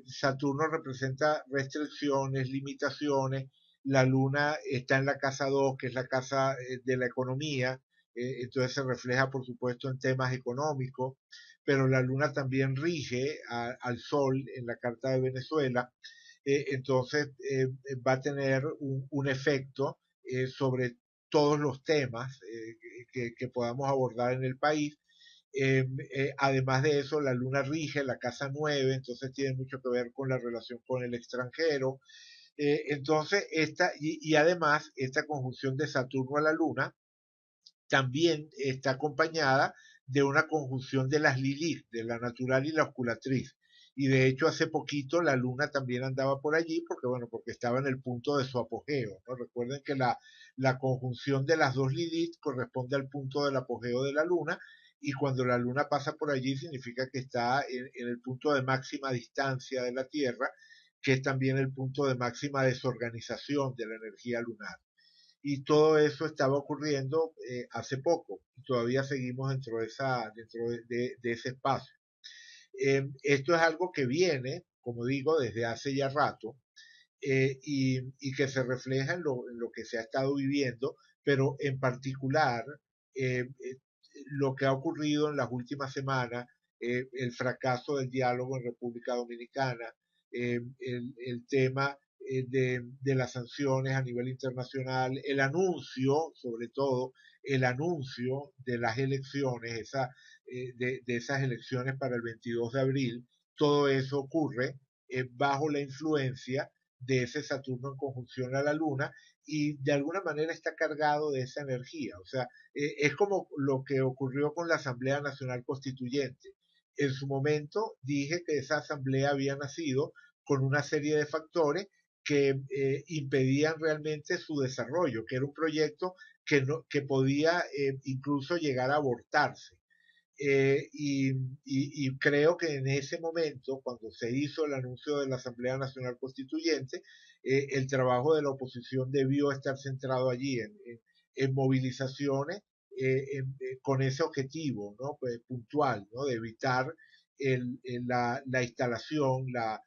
Saturno representa restricciones, limitaciones, la luna está en la casa 2, que es la casa de la economía, entonces se refleja por supuesto en temas económicos, pero la luna también rige al sol en la carta de Venezuela, entonces va a tener un efecto sobre todos los temas que podamos abordar en el país. Además de eso, la luna rige la casa 9, entonces tiene mucho que ver con la relación con el extranjero. Entonces, y además, esta conjunción de Saturno a la luna también está acompañada de una conjunción de las Lilith, de la natural y la osculatriz. Y de hecho hace poquito la luna también andaba por allí porque, bueno, porque estaba en el punto de su apogeo, ¿no? Recuerden que la conjunción de las dos Lilith corresponde al punto del apogeo de la luna y cuando la luna pasa por allí significa que está en el punto de máxima distancia de la Tierra, que es también el punto de máxima desorganización de la energía lunar. y todo eso estaba ocurriendo hace poco, y todavía seguimos dentro de ese espacio. Esto es algo que viene, como digo, desde hace ya rato, y que se refleja en lo que se ha estado viviendo, pero en particular lo que ha ocurrido en las últimas semanas, el fracaso del diálogo en República Dominicana, el tema de las sanciones a nivel internacional, el anuncio, sobre todo, el anuncio de las elecciones, de esas elecciones para el 22 de abril, todo eso ocurre bajo la influencia de ese Saturno en conjunción a la Luna y de alguna manera está cargado de esa energía. O sea, es como lo que ocurrió con la Asamblea Nacional Constituyente. En su momento dije que esa asamblea había nacido con una serie de factores que impedían realmente su desarrollo, que era un proyecto que podía incluso llegar a abortarse. Y creo que en ese momento, cuando se hizo el anuncio de la Asamblea Nacional Constituyente, el trabajo de la oposición debió estar centrado allí en movilizaciones con ese objetivo, ¿no? Pues, puntual, ¿no? De evitar la instalación, la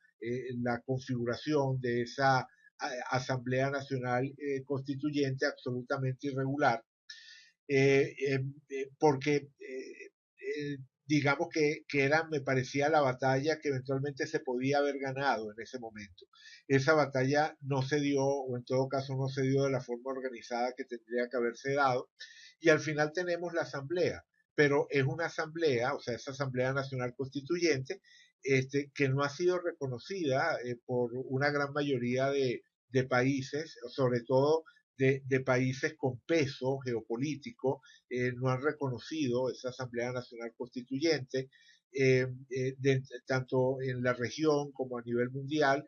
configuración de esa Asamblea Nacional Constituyente absolutamente irregular, porque digamos que era, me parecía, la batalla que eventualmente se podía haber ganado en ese momento. Esa batalla no se dio, o en todo caso no se dio de la forma organizada que tendría que haberse dado, y al final tenemos la asamblea, pero es una asamblea, o sea, esa Asamblea Nacional Constituyente, que no ha sido reconocida por una gran mayoría de países, sobre todo de países con peso geopolítico, no han reconocido esa Asamblea Nacional Constituyente, tanto en la región como a nivel mundial.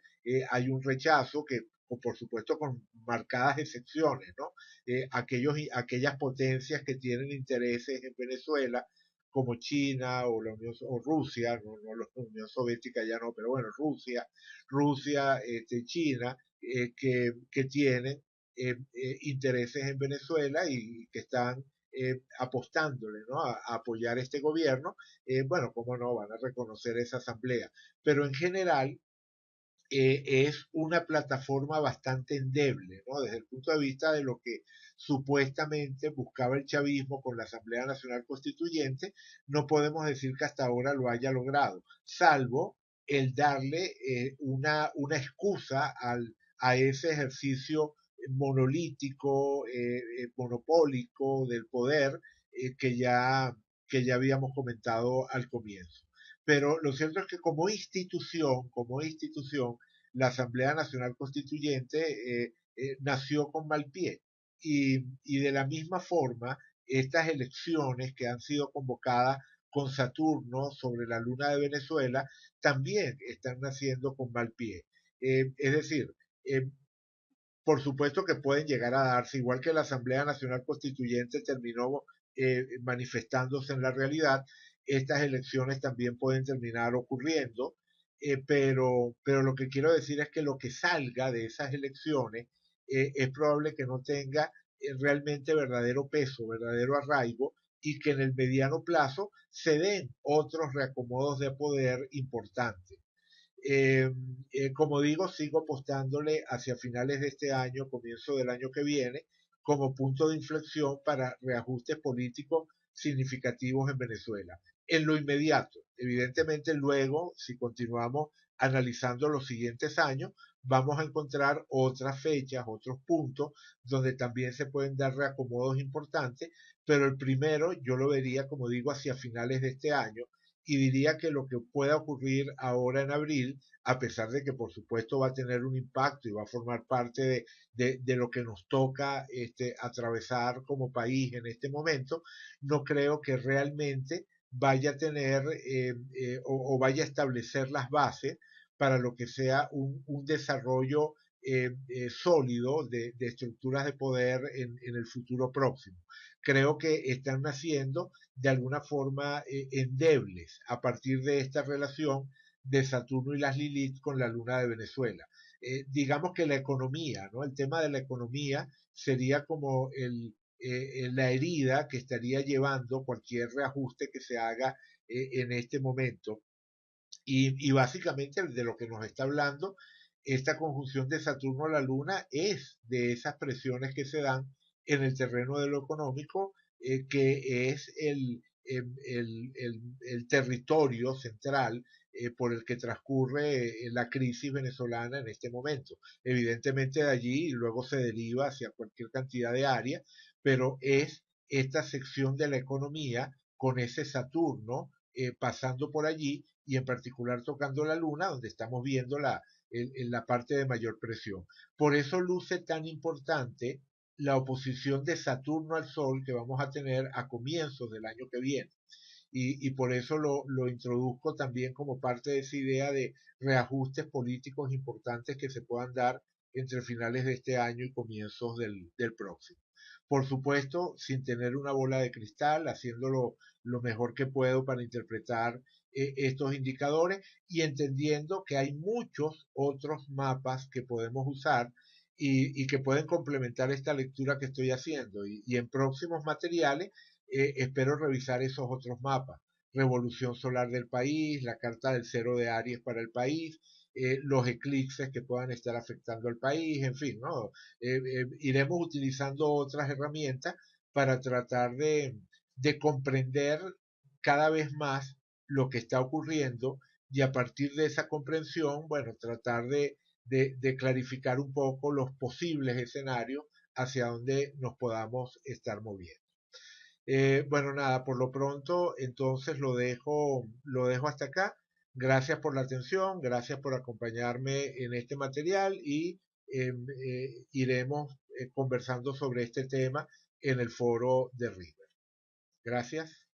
Hay un rechazo que, por supuesto, con marcadas excepciones, ¿no? Aquellas potencias que tienen intereses en Venezuela, como China o o Rusia, no la Unión Soviética ya no, pero bueno, Rusia, China, que tienen intereses en Venezuela y que están apostándole, ¿no? A apoyar este gobierno. Bueno, cómo no, van a reconocer esa asamblea. Pero en general es una plataforma bastante endeble, ¿no? Desde el punto de vista de lo que supuestamente buscaba el chavismo con la Asamblea Nacional Constituyente, no podemos decir que hasta ahora lo haya logrado, salvo el darle una excusa a ese ejercicio monolítico, monopólico del poder que ya habíamos comentado al comienzo. Pero lo cierto es que como institución, la Asamblea Nacional Constituyente nació con mal pie. Y de la misma forma, estas elecciones que han sido convocadas con Saturno sobre la luna de Venezuela también están naciendo con mal pie. Es decir, eh, por supuesto que pueden llegar a darse, igual que la Asamblea Nacional Constituyente terminó manifestándose en la realidad, estas elecciones también pueden terminar ocurriendo, pero lo que quiero decir es que lo que salga de esas elecciones es probable que no tenga realmente verdadero peso, verdadero arraigo, y que en el mediano plazo se den otros reacomodos de poder importantes. Eh, como digo, sigo apostándole hacia finales de este año, comienzo del año que viene, como punto de inflexión para reajustes políticos significativos en Venezuela. En lo inmediato, evidentemente luego, si continuamos analizando los siguientes años, vamos a encontrar otras fechas, otros puntos donde también se pueden dar reacomodos importantes, pero el primero yo lo vería, como digo, hacia finales de este año, y diría que lo que pueda ocurrir ahora en abril, a pesar de que por supuesto va a tener un impacto y va a formar parte de lo que nos toca atravesar como país en este momento, no creo que realmente vaya a tener o vaya a establecer las bases para lo que sea un desarrollo sólido de estructuras de poder en el futuro próximo. Creo que están naciendo de alguna forma endebles a partir de esta relación de Saturno y las Lilith con la luna de Venezuela. Digamos que la economía, ¿no? El tema de la economía sería como la herida que estaría llevando cualquier reajuste que se haga en este momento. Y básicamente de lo que nos está hablando esta conjunción de Saturno a la Luna es de esas presiones que se dan en el terreno de lo económico, que es el territorio central por el que transcurre la crisis venezolana en este momento. Evidentemente de allí luego se deriva hacia cualquier cantidad de áreas, pero es esta sección de la economía con ese Saturno pasando por allí y en particular tocando la Luna, donde estamos viendo en la parte de mayor presión. Por eso luce tan importante la oposición de Saturno al Sol que vamos a tener a comienzos del año que viene. Y por eso lo introduzco también como parte de esa idea de reajustes políticos importantes que se puedan dar entre finales de este año y comienzos del próximo. Por supuesto, sin tener una bola de cristal, haciéndolo lo mejor que puedo para interpretar estos indicadores y entendiendo que hay muchos otros mapas que podemos usar y que pueden complementar esta lectura que estoy haciendo. Y en próximos materiales espero revisar esos otros mapas. Revolución solar del país, la carta del cero de Aries para el país, los eclipses que puedan estar afectando al país, en fin, ¿no? Iremos utilizando otras herramientas para tratar de comprender cada vez más lo que está ocurriendo y a partir de esa comprensión, bueno, tratar de clarificar un poco los posibles escenarios hacia donde nos podamos estar moviendo. Bueno, nada, por lo pronto, entonces lo dejo hasta acá. Gracias por la atención, gracias por acompañarme en este material y iremos conversando sobre este tema en el foro de River. Gracias.